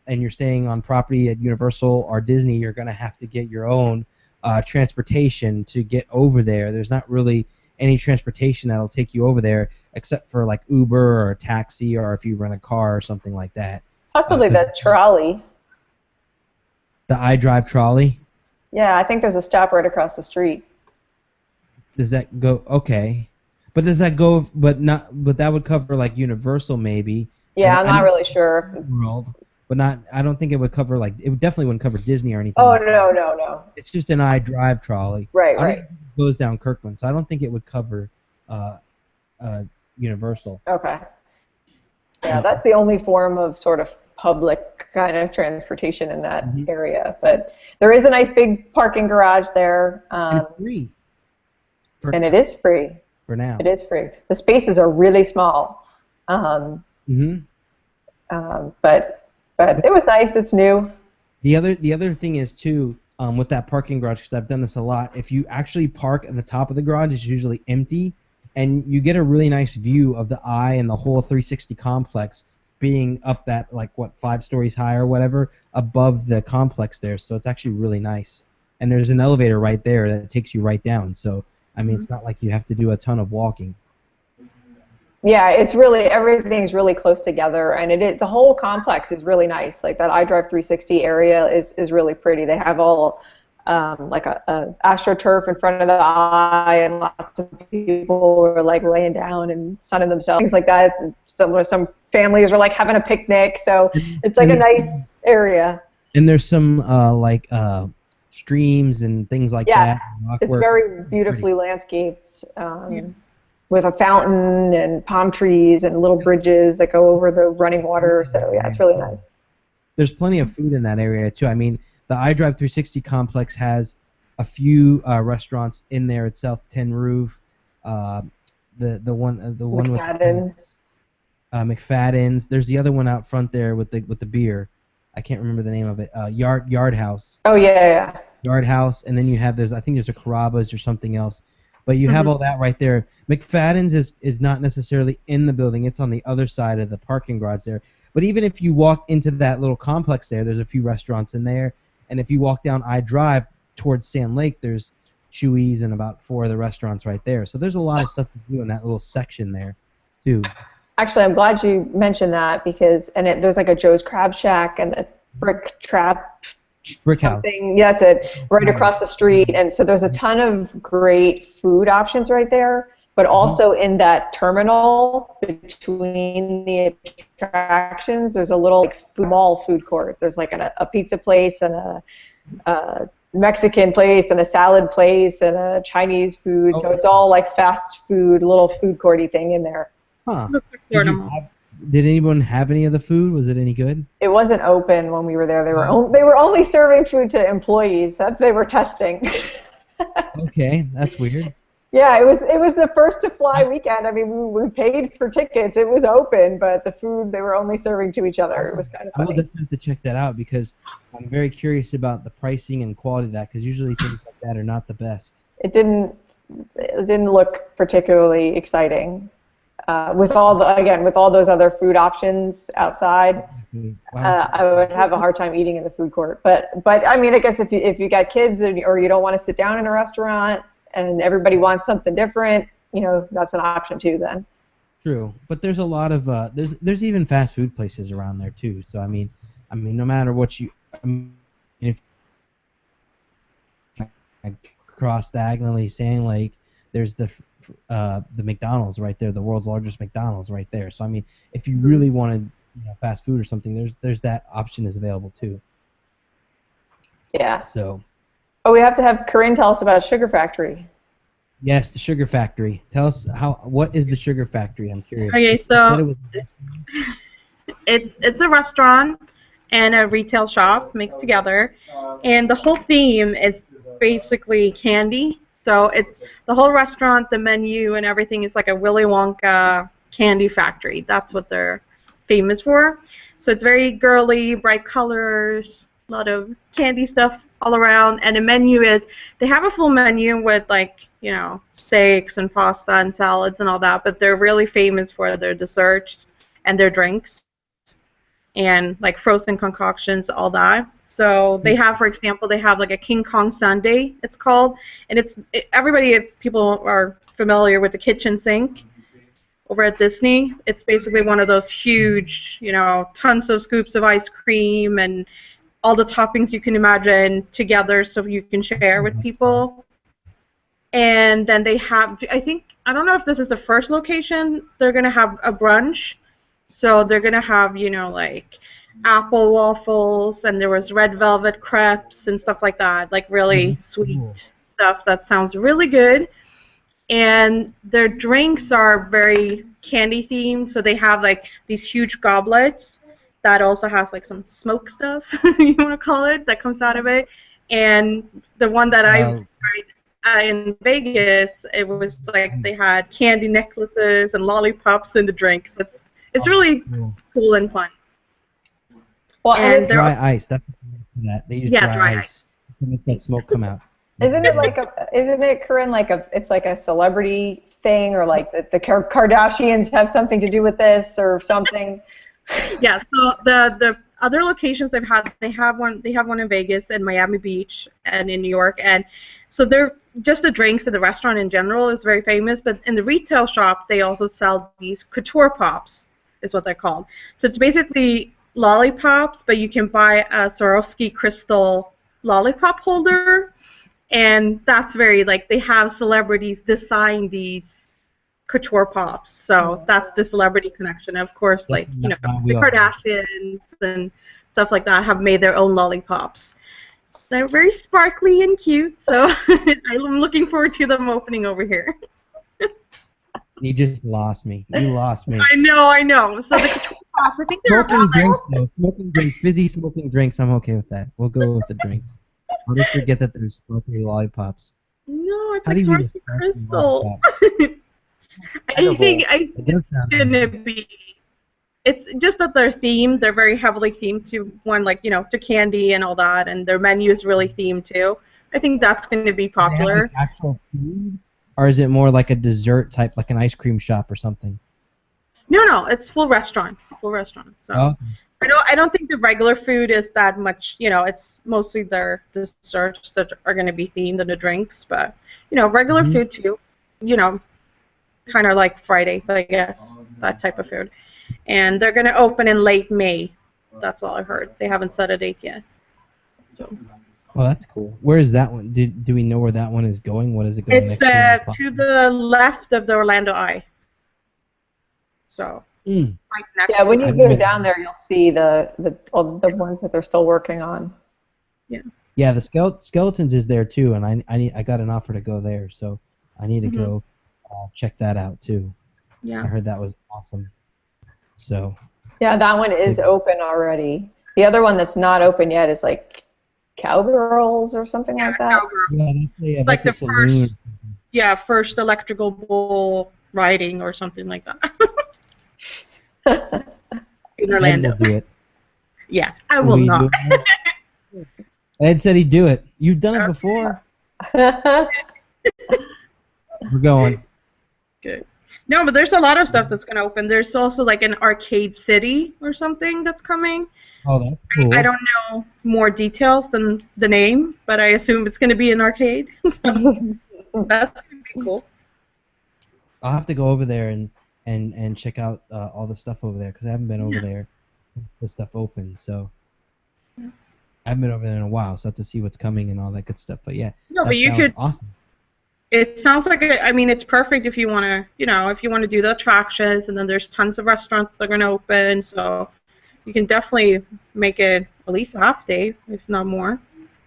and you're staying on property at Universal or Disney, you're gonna have to get your own transportation to get over there. There's not really any transportation that'll take you over there, except for like Uber or a taxi, or if you rent a car or something like that. Possibly the trolley. The iDrive trolley? Yeah, I think there's a stop right across the street. Does that go? Okay, but does that go? But that would cover like Universal maybe. Yeah, I'm not really sure. World, but not. I don't think it would cover like. It definitely wouldn't cover Disney or anything. Oh like no, that. no. It's just an iDrive trolley. Right. I think it goes down Kirkland, so I don't think it would cover Universal. Okay. Yeah, that's the only form of sort of public kind of transportation in that area. But there is a nice big parking garage there. And it's free. And it is free. For now. It is free. The spaces are really small. But it was nice. It's new. The other thing is too, with that parking garage, because I've done this a lot. If you actually park at the top of the garage, it's usually empty, and you get a really nice view of the eye and the whole 360 complex being up that, like, what, 5 stories high or whatever, above the complex there. So it's actually really nice. And there's an elevator right there that takes you right down. So, I mean, it's not like you have to do a ton of walking. Yeah, it's really, everything's really close together, and the whole complex is really nice. Like that iDrive 360 area is really pretty. They have all like a AstroTurf in front of the eye, and lots of people were like laying down and sunning themselves, things like that. And some families were like having a picnic, so it's like a nice area. And there's some streams and things like that. It's very beautifully landscaped. With a fountain and palm trees and little bridges that go over the running water. So, yeah, it's really nice. There's plenty of food in that area, too. I mean, the iDrive 360 complex has a few restaurants in there itself. Tin Roof, the one McFadden's. With McFadden's. There's the other one out front there with the beer. I can't remember the name of it. Yard House. Oh, yeah. Yard House, and then you have I think there's a Carrabba's or something else. But you have all that right there. McFadden's is not necessarily in the building. It's on the other side of the parking garage there. But even if you walk into that little complex there's a few restaurants in there. And if you walk down iDrive towards Sand Lake, there's Chewy's and about 4 of the restaurants right there. So there's a lot of stuff to do in that little section there, too. Actually, I'm glad you mentioned that because there's like a Joe's Crab Shack and the Brick House. Yeah, it's right across the street, and so there's a ton of great food options right there. But also in that terminal between the attractions, there's a little mall food court. There's like a pizza place and a Mexican place and a salad place and a Chinese food. So it's all like fast food, little food courty thing in there. Huh. Did anyone have any of the food? Was it any good? It wasn't open when we were there. They were only serving food to employees that they were testing. Okay, that's weird. Yeah, it was the first to fly weekend. I mean, we paid for tickets. It was open, but the food they were only serving to each other. It was kind of funny. I will definitely have to check that out because I'm very curious about the pricing and quality of that because usually things like that are not the best. It didn't look particularly exciting. With all those other food options outside, I would have a hard time eating in the food court. But I mean, I guess if you got kids or you don't want to sit down in a restaurant and everybody wants something different, that's an option too. Then. True, but there's a lot of there's even fast food places around there too. So I mean, no matter what if cross diagonally Sand Lake, there's the McDonald's right there, the world's largest McDonald's right there. So I mean, if you really wanted fast food or something, there's that option is available too. Yeah. So. Oh, we have to have Corinne tell us about Sugar Factory. Yes, the Sugar Factory. Tell us what is the Sugar Factory? I'm curious. Okay, It said it was it's a restaurant and a retail shop mixed together, and the whole theme is basically candy. So it's the whole restaurant, the menu, and everything is like a Willy Wonka candy factory. That's what they're famous for. So it's very girly, bright colors, a lot of candy stuff all around, and the menu is they have a full menu with like steaks and pasta and salads and all that, but they're really famous for their desserts and their drinks and like frozen concoctions, all that. So they have, for example, they have like a King Kong sundae, it's called, and if people are familiar with the kitchen sink over at Disney, it's basically one of those huge, tons of scoops of ice cream and all the toppings you can imagine together so you can share with people. And then they have, I don't know if this is the first location, they're going to have a brunch. So they're going to have, like apple waffles, and there was red velvet crepes and stuff like that, like really sweet stuff that sounds really good. And their drinks are very candy themed, so they have like these huge goblets that also has like some smoke stuff, you want to call it, that comes out of it. And the one that I tried in Vegas, it was like they had candy necklaces and lollipops in the drinks. It's really cool and fun. Well, and dry ice. That's that. They use dry ice to make that smoke come out. Isn't it, Corinne, it's like a celebrity thing, or like the Kardashians have something to do with this or something? Yeah. So the other locations they have one in Vegas and Miami Beach and in New York, and so they're just the drinks and the restaurant in general is very famous. But in the retail shop, they also sell these couture pops, is what they're called. So it's basically lollipops, but you can buy a Swarovski crystal lollipop holder, and that's very like they have celebrities design these couture pops. So that's the celebrity connection. Of course, like the Kardashians and stuff like that have made their own lollipops. They're very sparkly and cute, so I'm looking forward to them opening over here. You just lost me. You lost me. I know. So the couture pops, I think they're smoking drinks, though. Smoking drinks, fizzy smoking drinks. I'm okay with that. We'll go with the drinks. I'll just forget that there's sparkly lollipops. No, it's like Swarovski crystal. I think gonna be. It's just that they're themed. They're very heavily themed to to candy and all that, and their menu is really themed too. I think that's going to be popular. Do they have, like, actual food, or is it more like a dessert type, like an ice cream shop or something? No, it's full restaurant. So I don't think the regular food is that much. It's mostly their desserts that are going to be themed and the drinks, but regular food too. Kind of like Fridays, I guess, that type of food. And they're going to open in late May. That's all I heard. They haven't set a date yet. So. Well, that's cool. Where is that one? Do we know where that one is going? What is it going it's next to the left of the Orlando Eye. So. Right next yeah, when you go down there, you'll see the ones that they're still working on. Yeah. Yeah, the Skeletons is there too, and I got an offer to go there, so I need to go check that out too. Yeah. I heard that was awesome. So. Yeah, that one is open already. The other one that's not open yet is like Cowgirls or something like that. Yeah, like that's the a saloon. first electrical bull riding or something like that. In Orlando. Ed will do it. Yeah, I will not. Ed said he'd do it. You've done it before. We're going. Good. No, but there's a lot of stuff that's going to open. There's also like an arcade city or something that's coming. Oh, that's cool. I don't know more details than the name, but I assume it's going to be an arcade. So that's going to be cool. I'll have to go over there and check out all the stuff over there, because I haven't been over there since the stuff opened. So I haven't been over there in a while, so I have to see what's coming and all that good stuff. But yeah, that sounds awesome. It sounds like it's perfect if you want to, if you want to do the attractions, and then there's tons of restaurants that are going to open, so you can definitely make it at least a half day, if not more.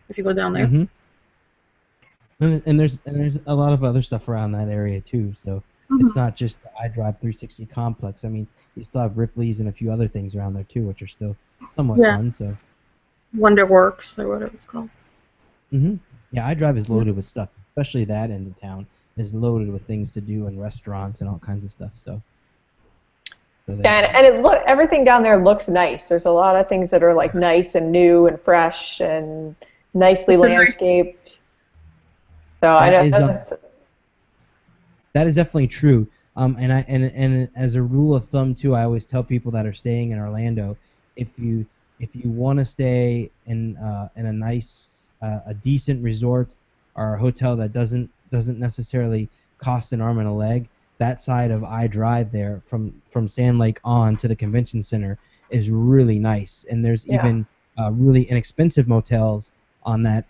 if you go down there. Mm-hmm. And there's a lot of other stuff around that area too. So it's not just the iDrive 360 complex. I mean, you still have Ripley's and a few other things around there too, which are still somewhat fun. So Wonderworks or whatever it's called. Yeah, iDrive is loaded with stuff, especially that end of town is loaded with things to do and restaurants and all kinds of stuff. So yeah, and everything down there looks nice. There's a lot of things that are like nice and new and fresh and nicely landscaped. So I know that is definitely true. And as a rule of thumb too, I always tell people that are staying in Orlando, if you want to stay in a nice, a decent resort or a hotel that doesn't necessarily cost an arm and a leg, that side of iDrive there from Sand Lake on to the convention center is really nice. And there's even really inexpensive motels on that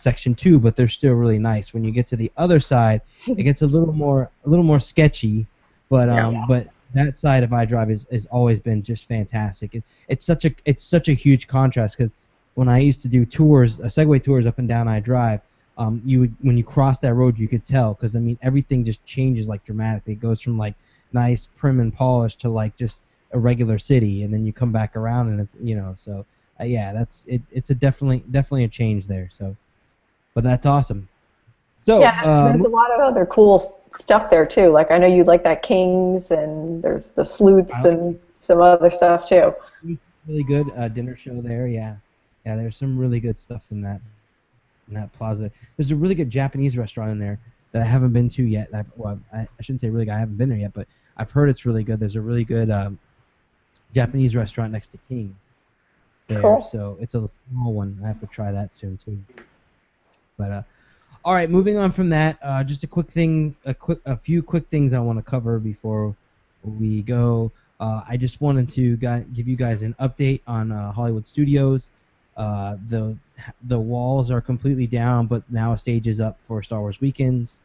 section too, but they're still really nice. When you get to the other side, it gets a little more sketchy, but but that side of iDrive has always been just fantastic. It's such a huge contrast, because when I used to do tours, Segway tours up and down iDrive, when you cross that road, you could tell, because I mean everything just changes like dramatically. It goes from like nice, prim and polished to like just a regular city, and then you come back around and it's so. Yeah, that's it. It's a definitely a change there. So, but that's awesome. So there's a lot of other cool stuff there too. Like I know you like that Kings, and there's the Sleuths and some other stuff too. Really good dinner show there. Yeah, there's some really good stuff in that plaza. There's a really good Japanese restaurant in there that I haven't been to yet. I shouldn't say really good. I haven't been there yet, but I've heard it's really good. There's a really good Japanese restaurant next to Kings there. Cool. So it's a small one. I have to try that soon too. But all right, moving on from that, just a few quick things I want to cover before we go. I just wanted to give you guys an update on Hollywood Studios. The walls are completely down, but now a stage is up for Star Wars Weekends,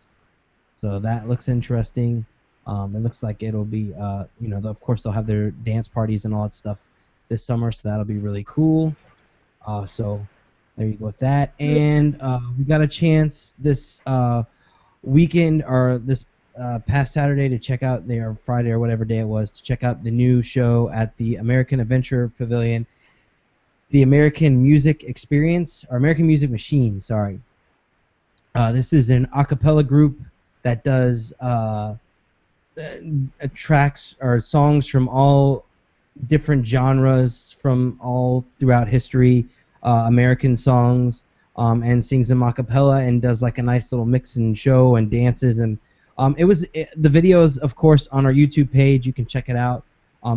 so that looks interesting. It looks like it'll be, of course they'll have their dance parties and all that stuff this summer, so that'll be really cool. So there you go with that. And we got a chance this weekend, or this past Saturday, to check out or Friday or whatever day it was, to check out the new show at the American Adventure Pavilion, the American Music Experience, or American Music Machine, sorry. This is an a cappella group that does tracks or songs from all different genres from all throughout history, American songs, and sings them a cappella and does like a nice little mix and show and dances. And the videos, of course, on our YouTube page. You can check it out.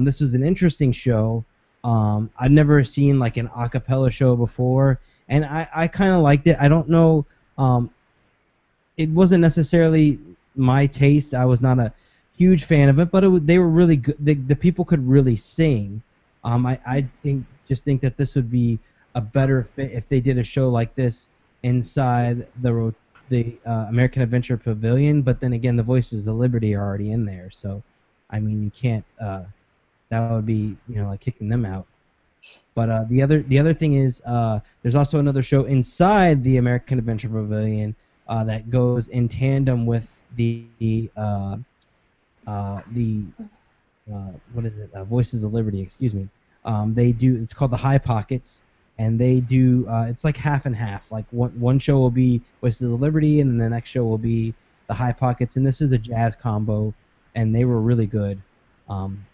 This was an interesting show. I'd never seen like an a cappella show before, and I kind of liked it. I don't know, it wasn't necessarily my taste. I was not a huge fan of it, but they were really good. The people could really sing. I think that this would be a better fit if they did a show like this inside the American Adventure Pavilion. But then again, the Voices of Liberty are already in there, so I mean you can't. That would be like kicking them out. But the other thing is there's also another show inside the American Adventure Pavilion that goes in tandem with the what is it? Voices of Liberty, excuse me. It's called the High Pockets, and they do it's like half and half. Like one show will be Voices of Liberty, and then the next show will be the High Pockets, and this is a jazz combo, and they were really good.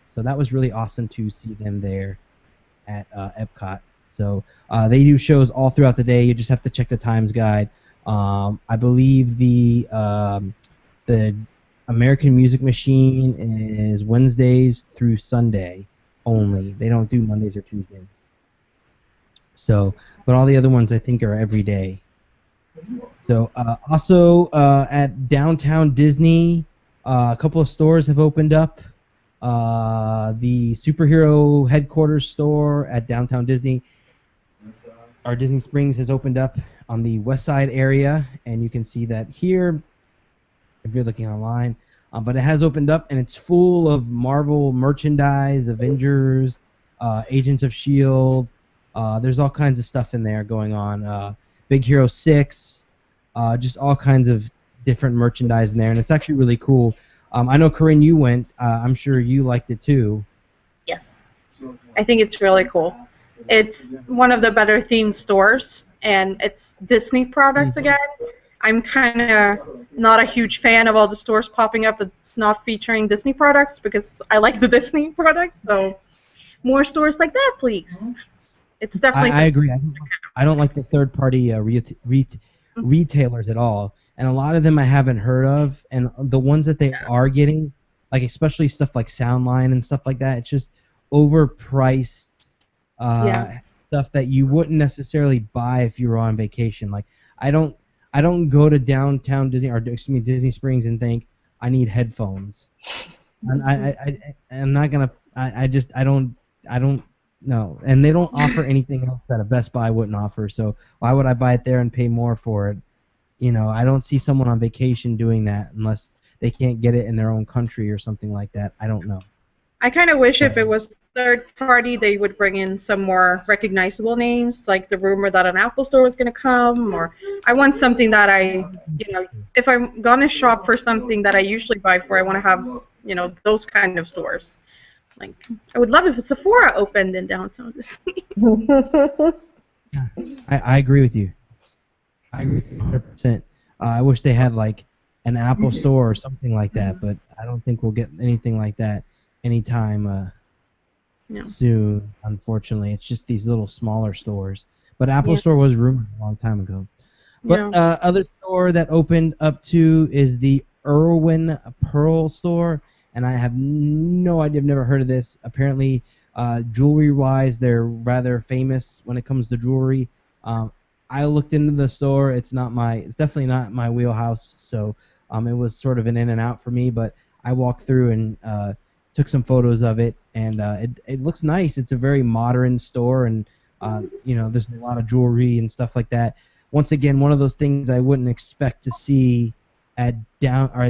So that was really awesome to see them there at Epcot. So they do shows all throughout the day. You just have to check the times guide. I believe the American Music Machine is Wednesdays through Sunday only. They don't do Mondays or Tuesdays. So, but all the other ones I think are every day. So also at Downtown Disney, a couple of stores have opened up. The superhero headquarters store at Downtown Disney, our Disney Springs, has opened up on the west side area, and you can see that here if you're looking online. But it has opened up, and it's full of Marvel merchandise, Avengers, Agents of S.H.I.E.L.D., There's all kinds of stuff in there going on. Big Hero 6, just all kinds of different merchandise in there, and it's actually really cool. I know, Corinne, you went. I'm sure you liked it too. Yes. I think it's really cool. It's one of the better themed stores, and it's Disney products again. I'm kind of not a huge fan of all the stores popping up that's not featuring Disney products because I like the Disney products, so more stores like that, please. It's definitely... I agree. I don't like the third-party retailers at all, and a lot of them I haven't heard of, and the ones that they are getting, like especially stuff like Soundline and stuff like that, it's just overpriced stuff that you wouldn't necessarily buy if you were on vacation. Like I don't go to downtown Disney or Disney Springs and think I need headphones. I'm not gonna. I don't know. And they don't offer anything else that a Best Buy wouldn't offer. So why would I buy it there and pay more for it? You know, I don't see someone on vacation doing that unless they can't get it in their own country or something like that. I don't know. I kind of wish if it was third party, they would bring in some more recognizable names, like the rumor that an Apple store was going to come, or I want something that if I'm going to shop for something that I usually buy for, I want to have, those kind of stores. Like, I would love if a Sephora opened in downtown Disney. I agree with you. I agree with you 100%. I wish they had, like, an Apple store or something like that, but I don't think we'll get anything like that anytime soon, unfortunately. It's just these little smaller stores. But Apple Store was rumored a long time ago. But other store that opened up too is the Irwin Pearl store, and I have no idea. I've never heard of this. Apparently, jewelry-wise, they're rather famous when it comes to jewelry. I looked into the store. It's definitely not my wheelhouse. So it was sort of an in and out for me. But I walked through and took some photos of it, and it looks nice. It's a very modern store, and there's a lot of jewelry and stuff like that. Once again, one of those things I wouldn't expect to see at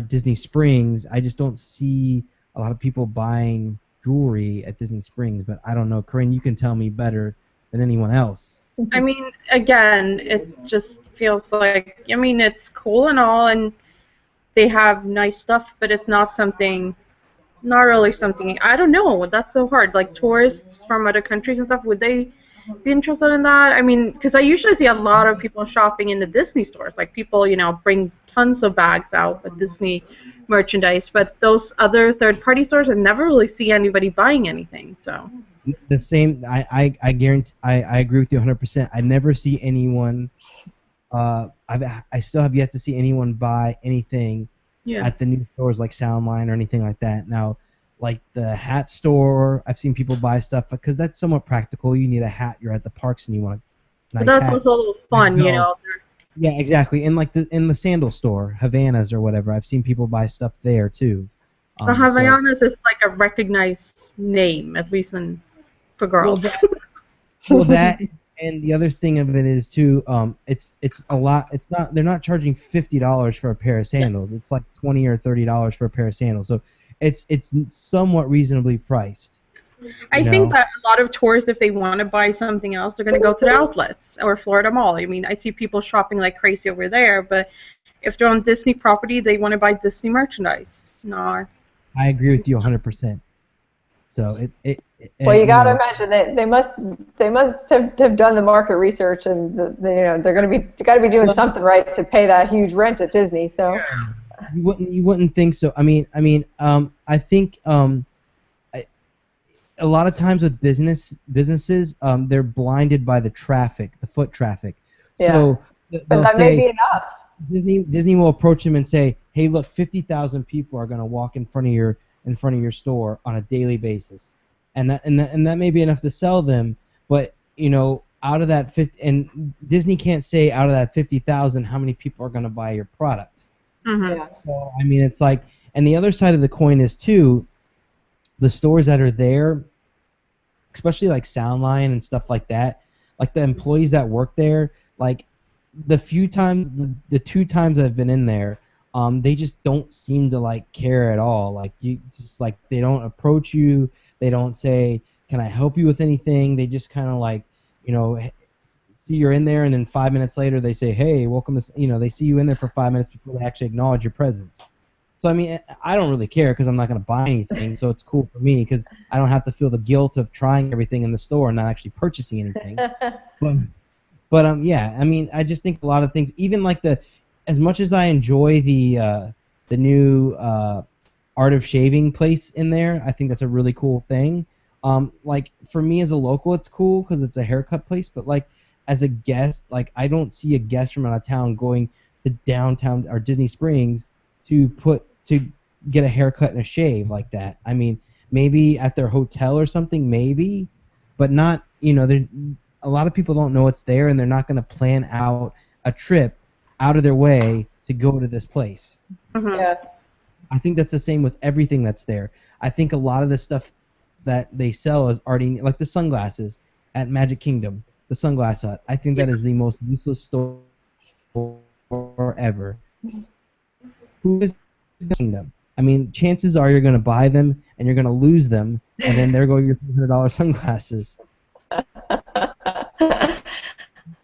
Disney Springs. I just don't see a lot of people buying jewelry at Disney Springs, but I don't know. Corinne, you can tell me better than anyone else. I mean, again, it just feels like, it's cool and all, and they have nice stuff, but it's not really something, I don't know, that's so hard. Like, tourists from other countries and stuff, would they be interested in that? I mean, because I usually see a lot of people shopping in the Disney stores. Like, people, bring tons of bags out with Disney merchandise, but those other third-party stores, I never really see anybody buying anything, so... The same. I guarantee. I agree with you 100%. I never see anyone. I still have yet to see anyone buy anything at the new stores like Soundline or anything like that. Now, like the hat store, I've seen people buy stuff because that's somewhat practical. You need a hat. You're at the parks and you want a nice but that's hat. also a little fun, Yeah, exactly. And like in the sandal store, Havana's or whatever, I've seen people buy stuff there too. But Havana's is like a recognized name, at least for girls. Well, that and the other thing of it is too. It's a lot. It's not. They're not charging $50 for a pair of sandals. It's like $20 or $30 for a pair of sandals. So it's somewhat reasonably priced. I think that a lot of tourists, if they want to buy something else, they're going to go to the outlets or Florida Mall. I mean, I see people shopping like crazy over there, but if they're on Disney property, they want to buy Disney merchandise. No. I agree with you 100%. So well, you got to imagine that they must have done the market research, and they're going to be doing something right to pay that huge rent at Disney. So you wouldn't think so. I I think a lot of times with businesses, they're blinded by the traffic, the foot traffic. Yeah. So but that may be enough. Disney will approach them and say, "Hey, look, 50,000 people are going to walk in front of your store on a daily basis," and that may be enough to sell them. But out of that 50, and Disney can't say out of that 50,000 how many people are going to buy your product. Mm-hmm. Yeah. So it's like, and the other side of the coin is too, the stores that are there, especially like Soundline and stuff like that, like the employees that work there, like the two times I've been in there. They just don't seem to like care at all. Like they don't approach you. They don't say, "Can I help you with anything?" They just kind of like, see you're in there, and then 5 minutes later they say, hey, welcome to, they see you in there for 5 minutes before they actually acknowledge your presence. So, I mean, I don't really care because I'm not going to buy anything, so it's cool for me because I don't have to feel the guilt of trying everything in the store and not actually purchasing anything. But yeah, I mean, I just think a lot of things, even like as much as I enjoy the new Art of Shaving place in there, I think that's a really cool thing. Like, for me as a local, it's cool because it's a haircut place, but like, as a guest, like, I don't see a guest from out of town going to downtown or Disney Springs to get a haircut and a shave like that. I mean, maybe at their hotel or something, maybe, but not. A lot of people don't know it's there, and they're not going to plan out a trip out of their way to go to this place. Mm-hmm. Yeah. I think that's the same with everything that's there. I think a lot of the stuff that they sell is already, like the sunglasses at Magic Kingdom, the Sunglass Hut. I think that is the most useless store ever. Who is Kingdom? I mean, chances are you're going to buy them and you're going to lose them, and then there go your $300 sunglasses. I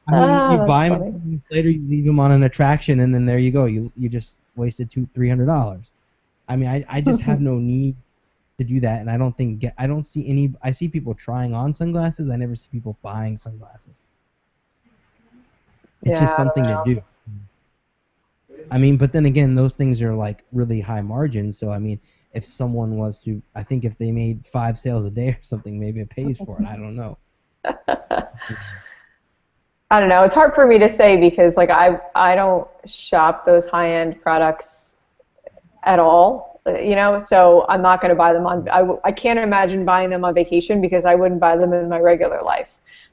mean, you buy them later, you leave them on an attraction, and then there you go. You just wasted $300. I mean, I just have no need to do that, and I don't see any. I see people trying on sunglasses. I never see people buying sunglasses. It's just something to do. I mean, but then again, those things are like really high margins. So I mean, if someone was to, I think if they made 5 sales a day or something, maybe it pays for it. I don't know. I don't know. It's hard for me to say because like I don't shop those high-end products at all, so I'm not going to buy them I can't imagine buying them on vacation because I wouldn't buy them in my regular life.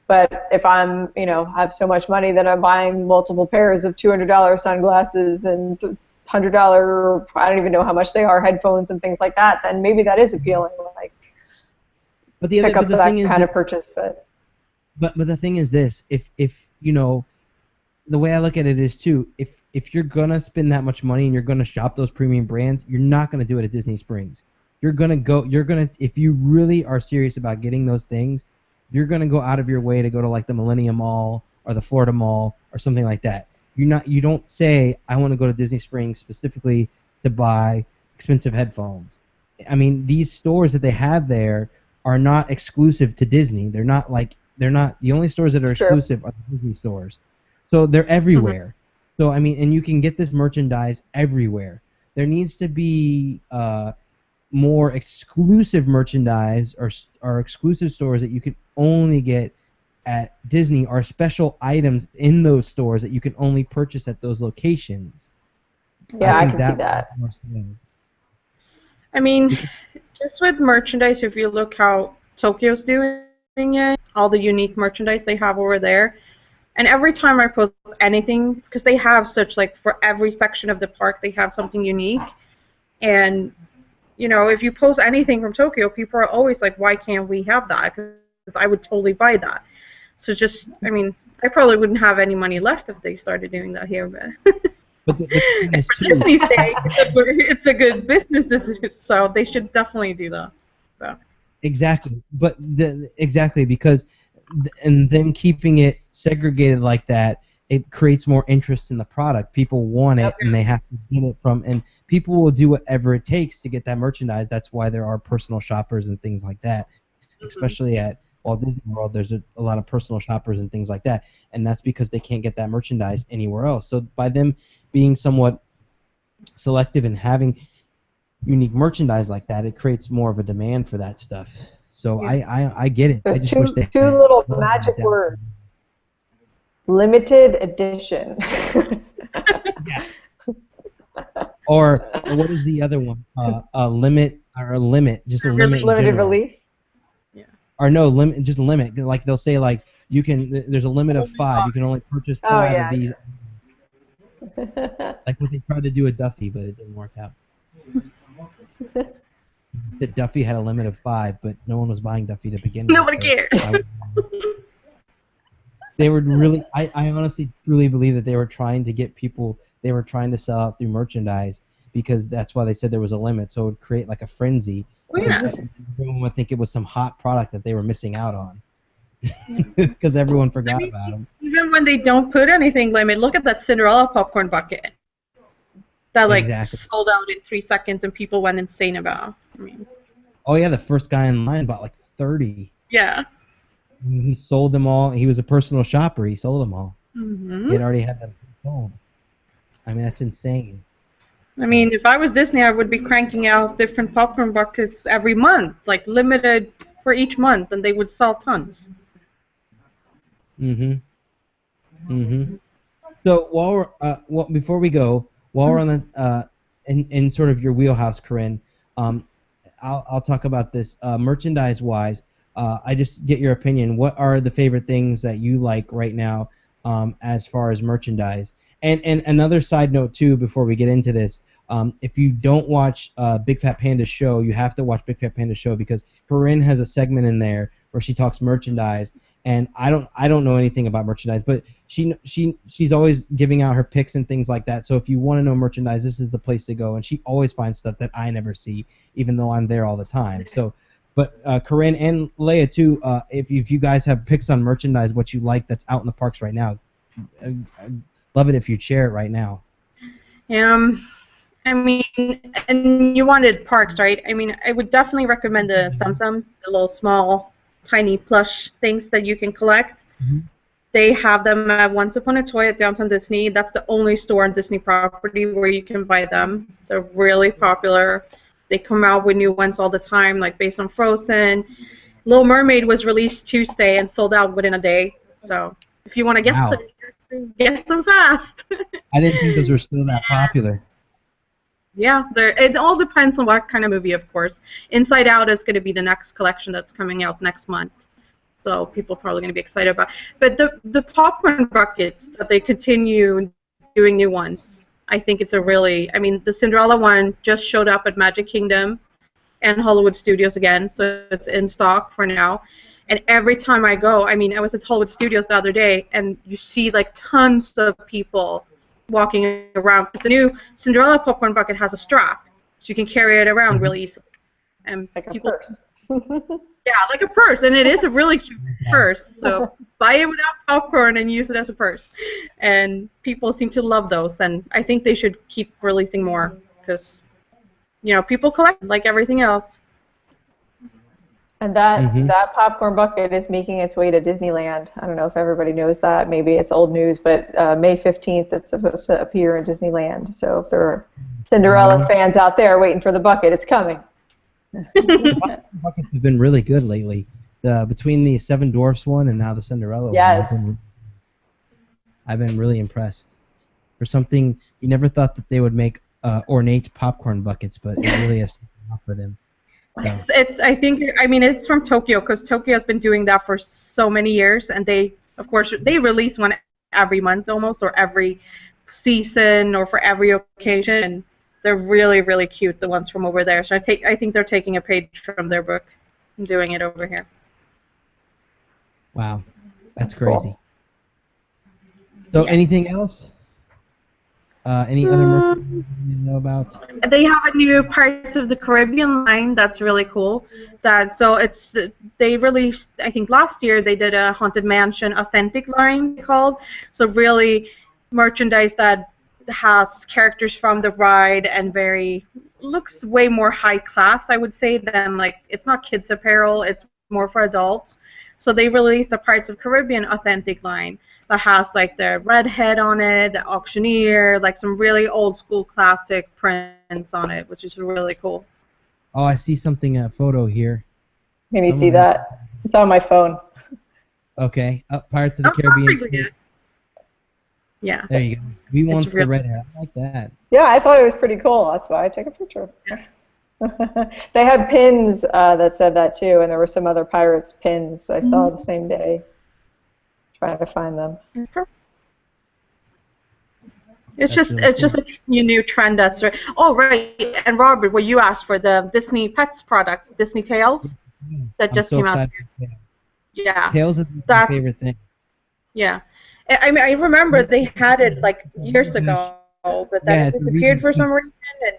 But if I'm, have so much money that I'm buying multiple pairs of $200 sunglasses and $100, I don't even know how much they are, headphones and things like that, then maybe that is appealing. Like, pick up for that kind of purchase, But the thing is this: if the way I look at it is too, if you're gonna spend that much money and you're gonna shop those premium brands, you're not gonna do it at Disney Springs. If you really are serious about getting those things, you're gonna go out of your way to go to like the Millennium Mall or the Florida Mall or something like that. You don't say I want to go to Disney Springs specifically to buy expensive headphones. I mean, these stores that they have there are not exclusive to Disney. They're not the only stores that are exclusive are the Disney stores. So they're everywhere. Mm-hmm. So I mean, and you can get this merchandise everywhere. There needs to be more exclusive merchandise or exclusive stores that you can only get at Disney, or special items in those stores that you can only purchase at those locations. Yeah, I can see that. I mean, just with merchandise, if you look how Tokyo's doing it, all the unique merchandise they have over there, and every time I post anything, because they have such, like, for every section of the park, they have something unique, and, if you post anything from Tokyo, people are always like, why can't we have that? Because I would totally buy that. So I probably wouldn't have any money left if they started doing that here, but for Disney's sake, it's a good business decision, so they should definitely do that. So. Exactly, because and then keeping it segregated like that, it creates more interest in the product. People want it, and they have to get it from, and people will do whatever it takes to get that merchandise. That's why there are personal shoppers and things like that, especially at Walt Disney World. There's a lot of personal shoppers and things like that, and that's because they can't get that merchandise anywhere else. So by them being somewhat selective and having unique merchandise like that, it creates more of a demand for that stuff. So I get it. There's I just wish they two little magic words: limited edition. Yeah. Or what is the other one? A limit, just a limit. Limited release. Yeah. Or no, just limit. Like they'll say, like there's a limit of 5. You can only purchase 5 of these. Like what they tried to do with Duffy, but it didn't work out. That Duffy had a limit of 5, but no one was buying Duffy to begin with. Nobody cares. They were really. I honestly truly believe that they were trying to get people. They were trying to sell out through merchandise because that's why they said there was a limit, so it would create like a frenzy. Oh, yeah. Everyone would think it was some hot product that they were missing out on. because everyone forgot about them. Even when they don't put anything limit, look at that Cinderella popcorn bucket that like Exactly. sold out in 3 seconds and people went insane about. I mean, Oh yeah, the first guy in line bought like 30. yeah. He sold them all. He was a personal shopper. He sold them all. Hmm. He had already had them sold. I mean, that's insane. I mean, if I was Disney, I would be cranking out different popcorn buckets every month, like limited for each month, and they would sell tons. Mm-hmm. Mm-hmm. So while we're, before we go, while we're on the in sort of your wheelhouse, Corinne, I'll talk about this merchandise-wise. I just get your opinion. What are the favorite things that you like right now as far as merchandise? And another side note too, before we get into this, if you don't watch Big Fat Panda's show, you have to watch Big Fat Panda's show because Corinne has a segment in there where she talks merchandise. And I don't know anything about merchandise, but she's always giving out her picks and things like that. So if you want to know merchandise, this is the place to go. And she always finds stuff that I never see, even though I'm there all the time. So, but Corinne and Leia too, if you guys have picks on merchandise, what you like that's out in the parks right now, I'd love it if you'd share it right now. I mean, and you wanted parks, right? I mean, I would definitely recommend the Tsum-Tsums, the little small, tiny plush things that you can collect. Mm-hmm. They have them at Once Upon a Toy at Downtown Disney. That's the only store on Disney property where you can buy them. They're really popular. They come out with new ones all the time, like based on Frozen. Little Mermaid was released Tuesday and sold out within a day. So if you want to get them fast. I didn't think those were still that popular. Yeah, it all depends on what kind of movie, of course. Inside Out is going to be the next collection that's coming out next month. So people are probably going to be excited about it. But the popcorn buckets that they continue doing new ones, I think it's a really, I mean, the Cinderella one just showed up at Magic Kingdom and Hollywood Studios again, so it's in stock for now. And every time I go, I mean, I was at Hollywood Studios the other day, and you see like tons of people walking around because the new Cinderella popcorn bucket has a strap, so you can carry it around really easily. And like people, a purse. yeah, like a purse, and it is a really cute purse. So buy it without popcorn and use it as a purse. And people seem to love those, and I think they should keep releasing more because, you know, people collect like everything else. And that popcorn bucket is making its way to Disneyland. I don't know if everybody knows that. Maybe it's old news, but May 15th it's supposed to appear in Disneyland. So if there are Cinderella fans out there waiting for the bucket, it's coming. Buckets have been really good lately. Between the Seven Dwarfs one and now the Cinderella one, I've been really impressed. For something you never thought that they would make ornate popcorn buckets, but it really has to offer them. So. I think, I mean, it's from Tokyo because Tokyo has been doing that for so many years, and they, of course, they release one every month almost, or every season, or for every occasion, and they're really, really cute, the ones from over there. So I think they're taking a page from their book and doing it over here. Wow, that's crazy. Cool. So anything else? Any other merchandise you know about? They have a new Pirates of the Caribbean line that's really cool. They released, I think last year they did a Haunted Mansion Authentic line called. So really merchandise that has characters from the ride and looks way more high class, I would say, than like, it's not kids apparel, it's more for adults. So they released the Pirates of the Caribbean Authentic line that has like the redhead on it, the auctioneer, like some really old school classic prints on it, which is really cool. Oh, I see something, a photo here. Can you see that? It's on my phone. Okay, Pirates of the Caribbean. Perfectly. Yeah. There you go. We want the red hair. I like that. Yeah, I thought it was pretty cool. That's why I took a picture. They had pins that said that too, and there were some other Pirates pins I saw the same day. Trying to find them. It's just a new trend that's right. Oh right, and Robert, what you asked for, the Disney Pets products, Disney Tales, that just came out. Yeah. Tales is my favorite thing. Yeah, I mean I remember they had it like years ago, but then it disappeared for some reason. And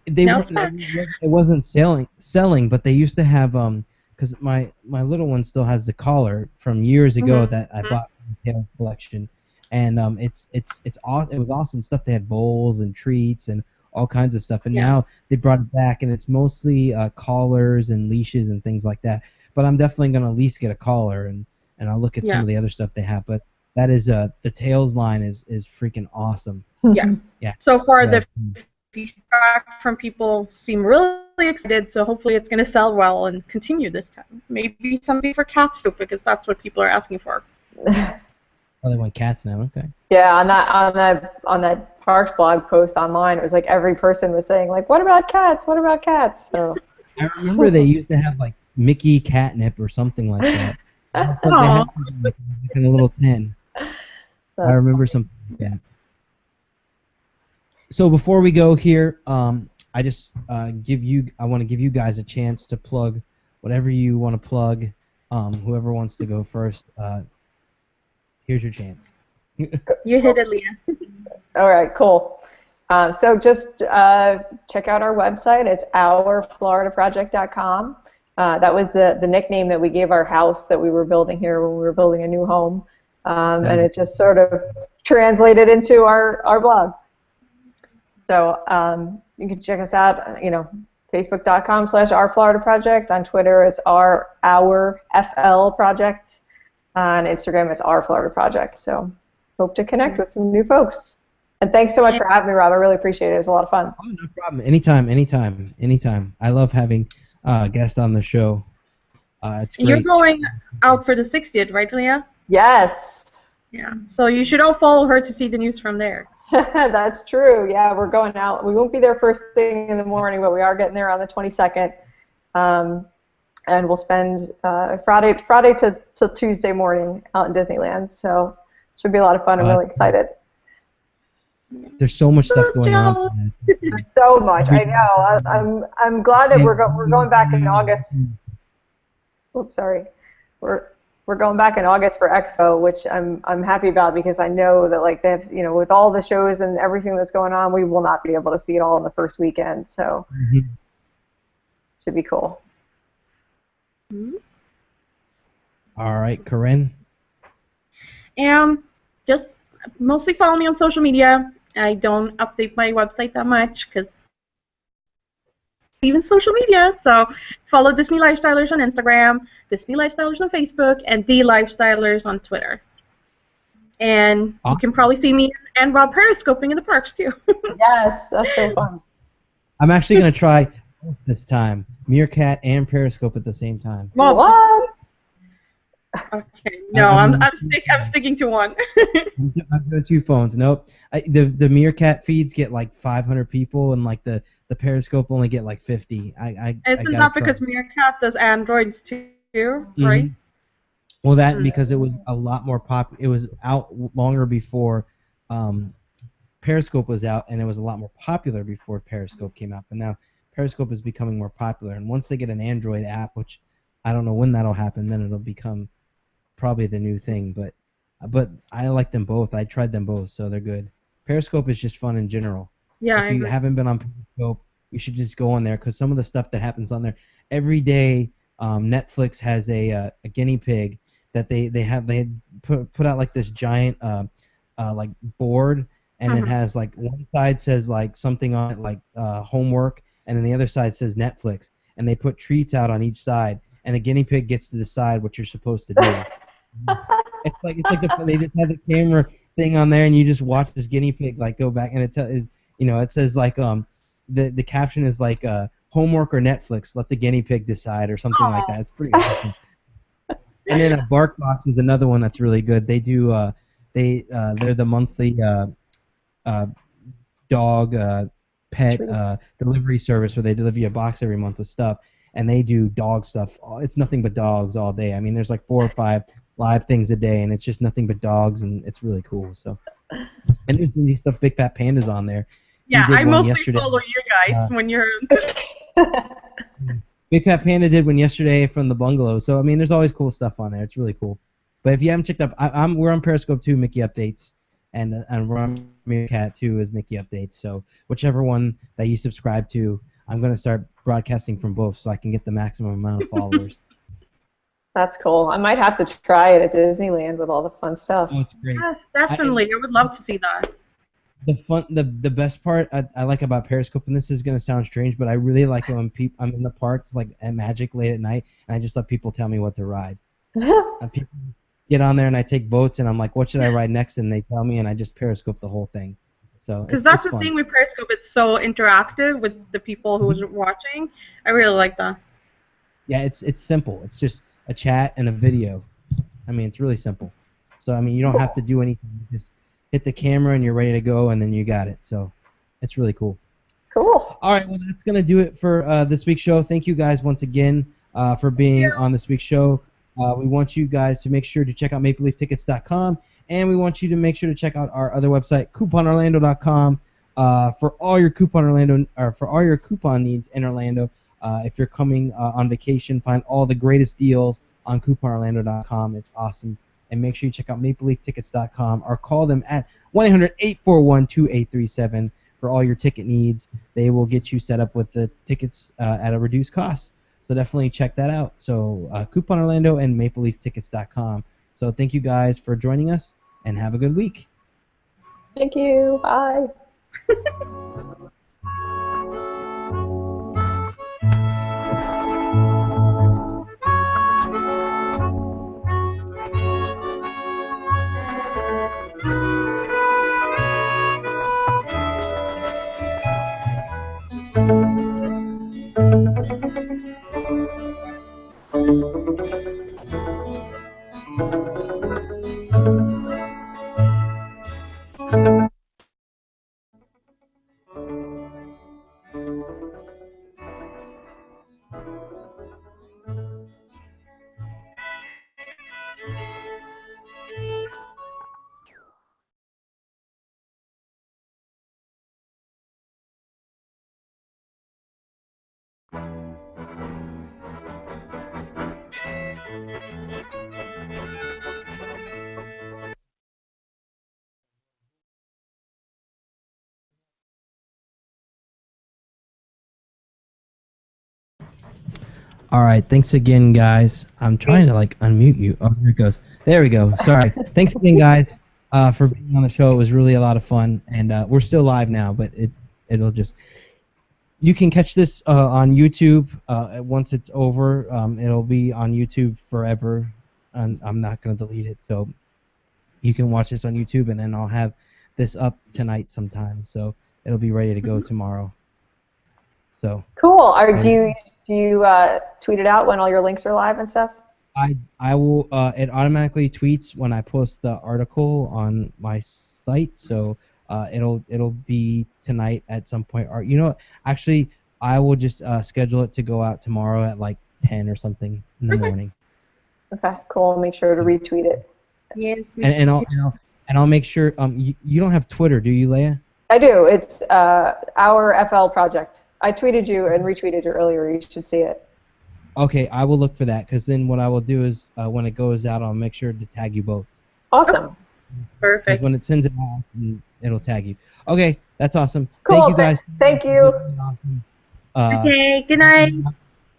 it wasn't selling, but they used to have because my little one still has the collar from years ago that I bought from the Tails collection, and it was awesome stuff. They had bowls and treats and all kinds of stuff, and now they brought it back, and it's mostly collars and leashes and things like that. But I'm definitely gonna at least get a collar, and I'll look at some of the other stuff they have. But that is the Tails line is freaking awesome. Yeah. Yeah. So far, the feedback from people seem really excited, so hopefully it's going to sell well and continue this time. Maybe something for cats too, because that's what people are asking for. Oh, they want cats now. Okay. Yeah, on that Parks blog post online, it was like every person was saying like, "What about cats? What about cats?" So I remember they used to have like Mickey catnip or something like that. So they had like in a little tin. I remember something like that. So before we go here, I just I want to give you guys a chance to plug whatever you want to plug. Whoever wants to go first, here's your chance. You hit it, Leah. all right, cool. So just check out our website. It's ourfloridaproject.com. That was the nickname that we gave our house that we were building here when we were building a new home, and it just sort of translated into our blog. So you can check us out, Facebook.com/ourfloridaproject. On Twitter, it's our FL project. On Instagram, it's our Florida Project. So hope to connect with some new folks. And thanks so much for having me, Rob. I really appreciate it. It was a lot of fun. Oh, no problem. Anytime. I love having guests on the show. It's great. You're going out for the 60th, right, Leah? Yes. Yeah. So you should all follow her to see the news from there. That's true. Yeah, we're going out. We won't be there first thing in the morning, but we are getting there on the 22nd. And we'll spend Friday to Tuesday morning out in Disneyland. So it should be a lot of fun. I'm really excited. There's so much stuff going on. So much. I know. I'm glad that we're going back in August. Oops, sorry. We're going back in August for Expo, which I'm happy about because I know that like they have, with all the shows and everything that's going on, we will not be able to see it all in the first weekend. So should be cool. All right, Corinne. Just mostly follow me on social media. I don't update my website that much because even social media. So follow Disney Lifestylers on Instagram, Disney Lifestylers on Facebook, and The Lifestylers on Twitter. And you can probably see me and Rob periscoping in the parks too. Yes, that's so fun. I'm actually going to try this time, Meerkat and Periscope at the same time. Well, what? Okay, no, I'm sticking to one. I'm doing 2 phones. Nope. The Meerkat feeds get like 500 people, and like the Periscope only get like 50. Isn't that because Meerkat does Androids too, right? Well, because it was a lot more it was out longer before Periscope was out, and it was a lot more popular before Periscope came out. But now Periscope is becoming more popular, and once they get an Android app, which I don't know when that'll happen, then it'll become probably the new thing. But I like them both. I tried them both, so they're good. Periscope is just fun in general. Yeah. If you haven't been on Periscope, you should just go on there because some of the stuff that happens on there every day. Netflix has a guinea pig that they put out like this giant like board, and it has like one side says like something on it like homework, and then the other side says Netflix, and they put treats out on each side, and the guinea pig gets to decide what you're supposed to do. It's like they just have the camera thing on there, and you just watch this guinea pig like go back, and it says like the caption is like homework or Netflix, let the guinea pig decide or something like that. It's pretty awesome. And then BarkBox is another one that's really good. They do they're the monthly dog pet delivery service where they deliver you a box every month with stuff, and they do dog stuff. It's nothing but dogs all day. I mean, there's like 4 or 5 live things a day, and it's just nothing but dogs, and it's really cool. So, and there's these stuff. Big Fat Panda's on there. Yeah, I mostly follow you guys when you're. Big Fat Panda did one yesterday from the bungalow. So I mean, there's always cool stuff on there. It's really cool. But if you haven't checked up, we're on Periscope too, Mickey Updates, and we're on Meerkat too as Mickey Updates. So whichever one that you subscribe to, I'm gonna start broadcasting from both so I can get the maximum amount of followers. That's cool. I might have to try it at Disneyland with all the fun stuff. Oh, it's great. Yes, definitely. I would love to see that. The best part I like about Periscope, and this is gonna sound strange, but I really like it when I'm in the parks like at Magic late at night, and I just let people tell me what to ride. And people get on there, and I take votes, and I'm like, what should I ride next? And they tell me, and I just Periscope the whole thing. So Because that's it's the fun. thing with Periscope. It's so interactive with the people who's watching. I really like that. Yeah, it's simple. It's just a chat and a video. I mean, it's really simple. So I mean, you don't have to do anything. You just hit the camera and you're ready to go, and then you got it. So it's really cool. Cool. All right, well, that's going to do it for this week's show. Thank you guys once again for being on this week's show. We want you guys to make sure to check out MapleLeafTickets.com, and we want you to make sure to check out our other website, CouponOrlando.com, for all your coupon needs in Orlando. If you're coming on vacation, find all the greatest deals on CouponOrlando.com. It's awesome. And make sure you check out MapleLeafTickets.com or call them at 1-800-841-2837 for all your ticket needs. They will get you set up with the tickets at a reduced cost. So definitely check that out. So Coupon Orlando and MapleLeafTickets.com. So thank you guys for joining us, and have a good week. Thank you. Bye. All right, thanks again, guys. I'm trying to like unmute you. Oh, there it goes. There we go. Sorry. Thanks again, guys, for being on the show. It was really a lot of fun, and we're still live now, but it'll just. You can catch this on YouTube once it's over. It'll be on YouTube forever, and I'm not gonna delete it. So you can watch this on YouTube, and then I'll have this up tonight sometime. So it'll be ready to go tomorrow. So. Cool. Do you tweet it out when all your links are live and stuff? I will. It automatically tweets when I post the article on my site, so it'll be tonight at some point. Or actually, I will just schedule it to go out tomorrow at like 10 or something in the morning. Okay, cool. I'll make sure to retweet it. Yes. And I'll make sure. You don't have Twitter, do you, Leia? I do. It's our FL project. I tweeted you and retweeted you earlier. You should see it. Okay, I will look for that, because then what I will do is when it goes out, I'll make sure to tag you both. Awesome. Perfect. Because when it sends it out, it'll tag you. Okay, that's awesome. Cool. Thank you, guys. Thank you. Okay, good night.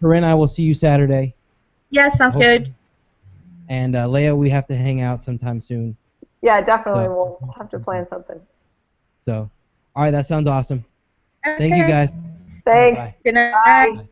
Corinne, I will see you Saturday. Yes, sounds good. And Leia, we have to hang out sometime soon. Yeah, definitely. So- We'll have to plan something. So, all right, that sounds awesome. Okay. Thank you, guys. Thanks. Bye. Good night. Bye.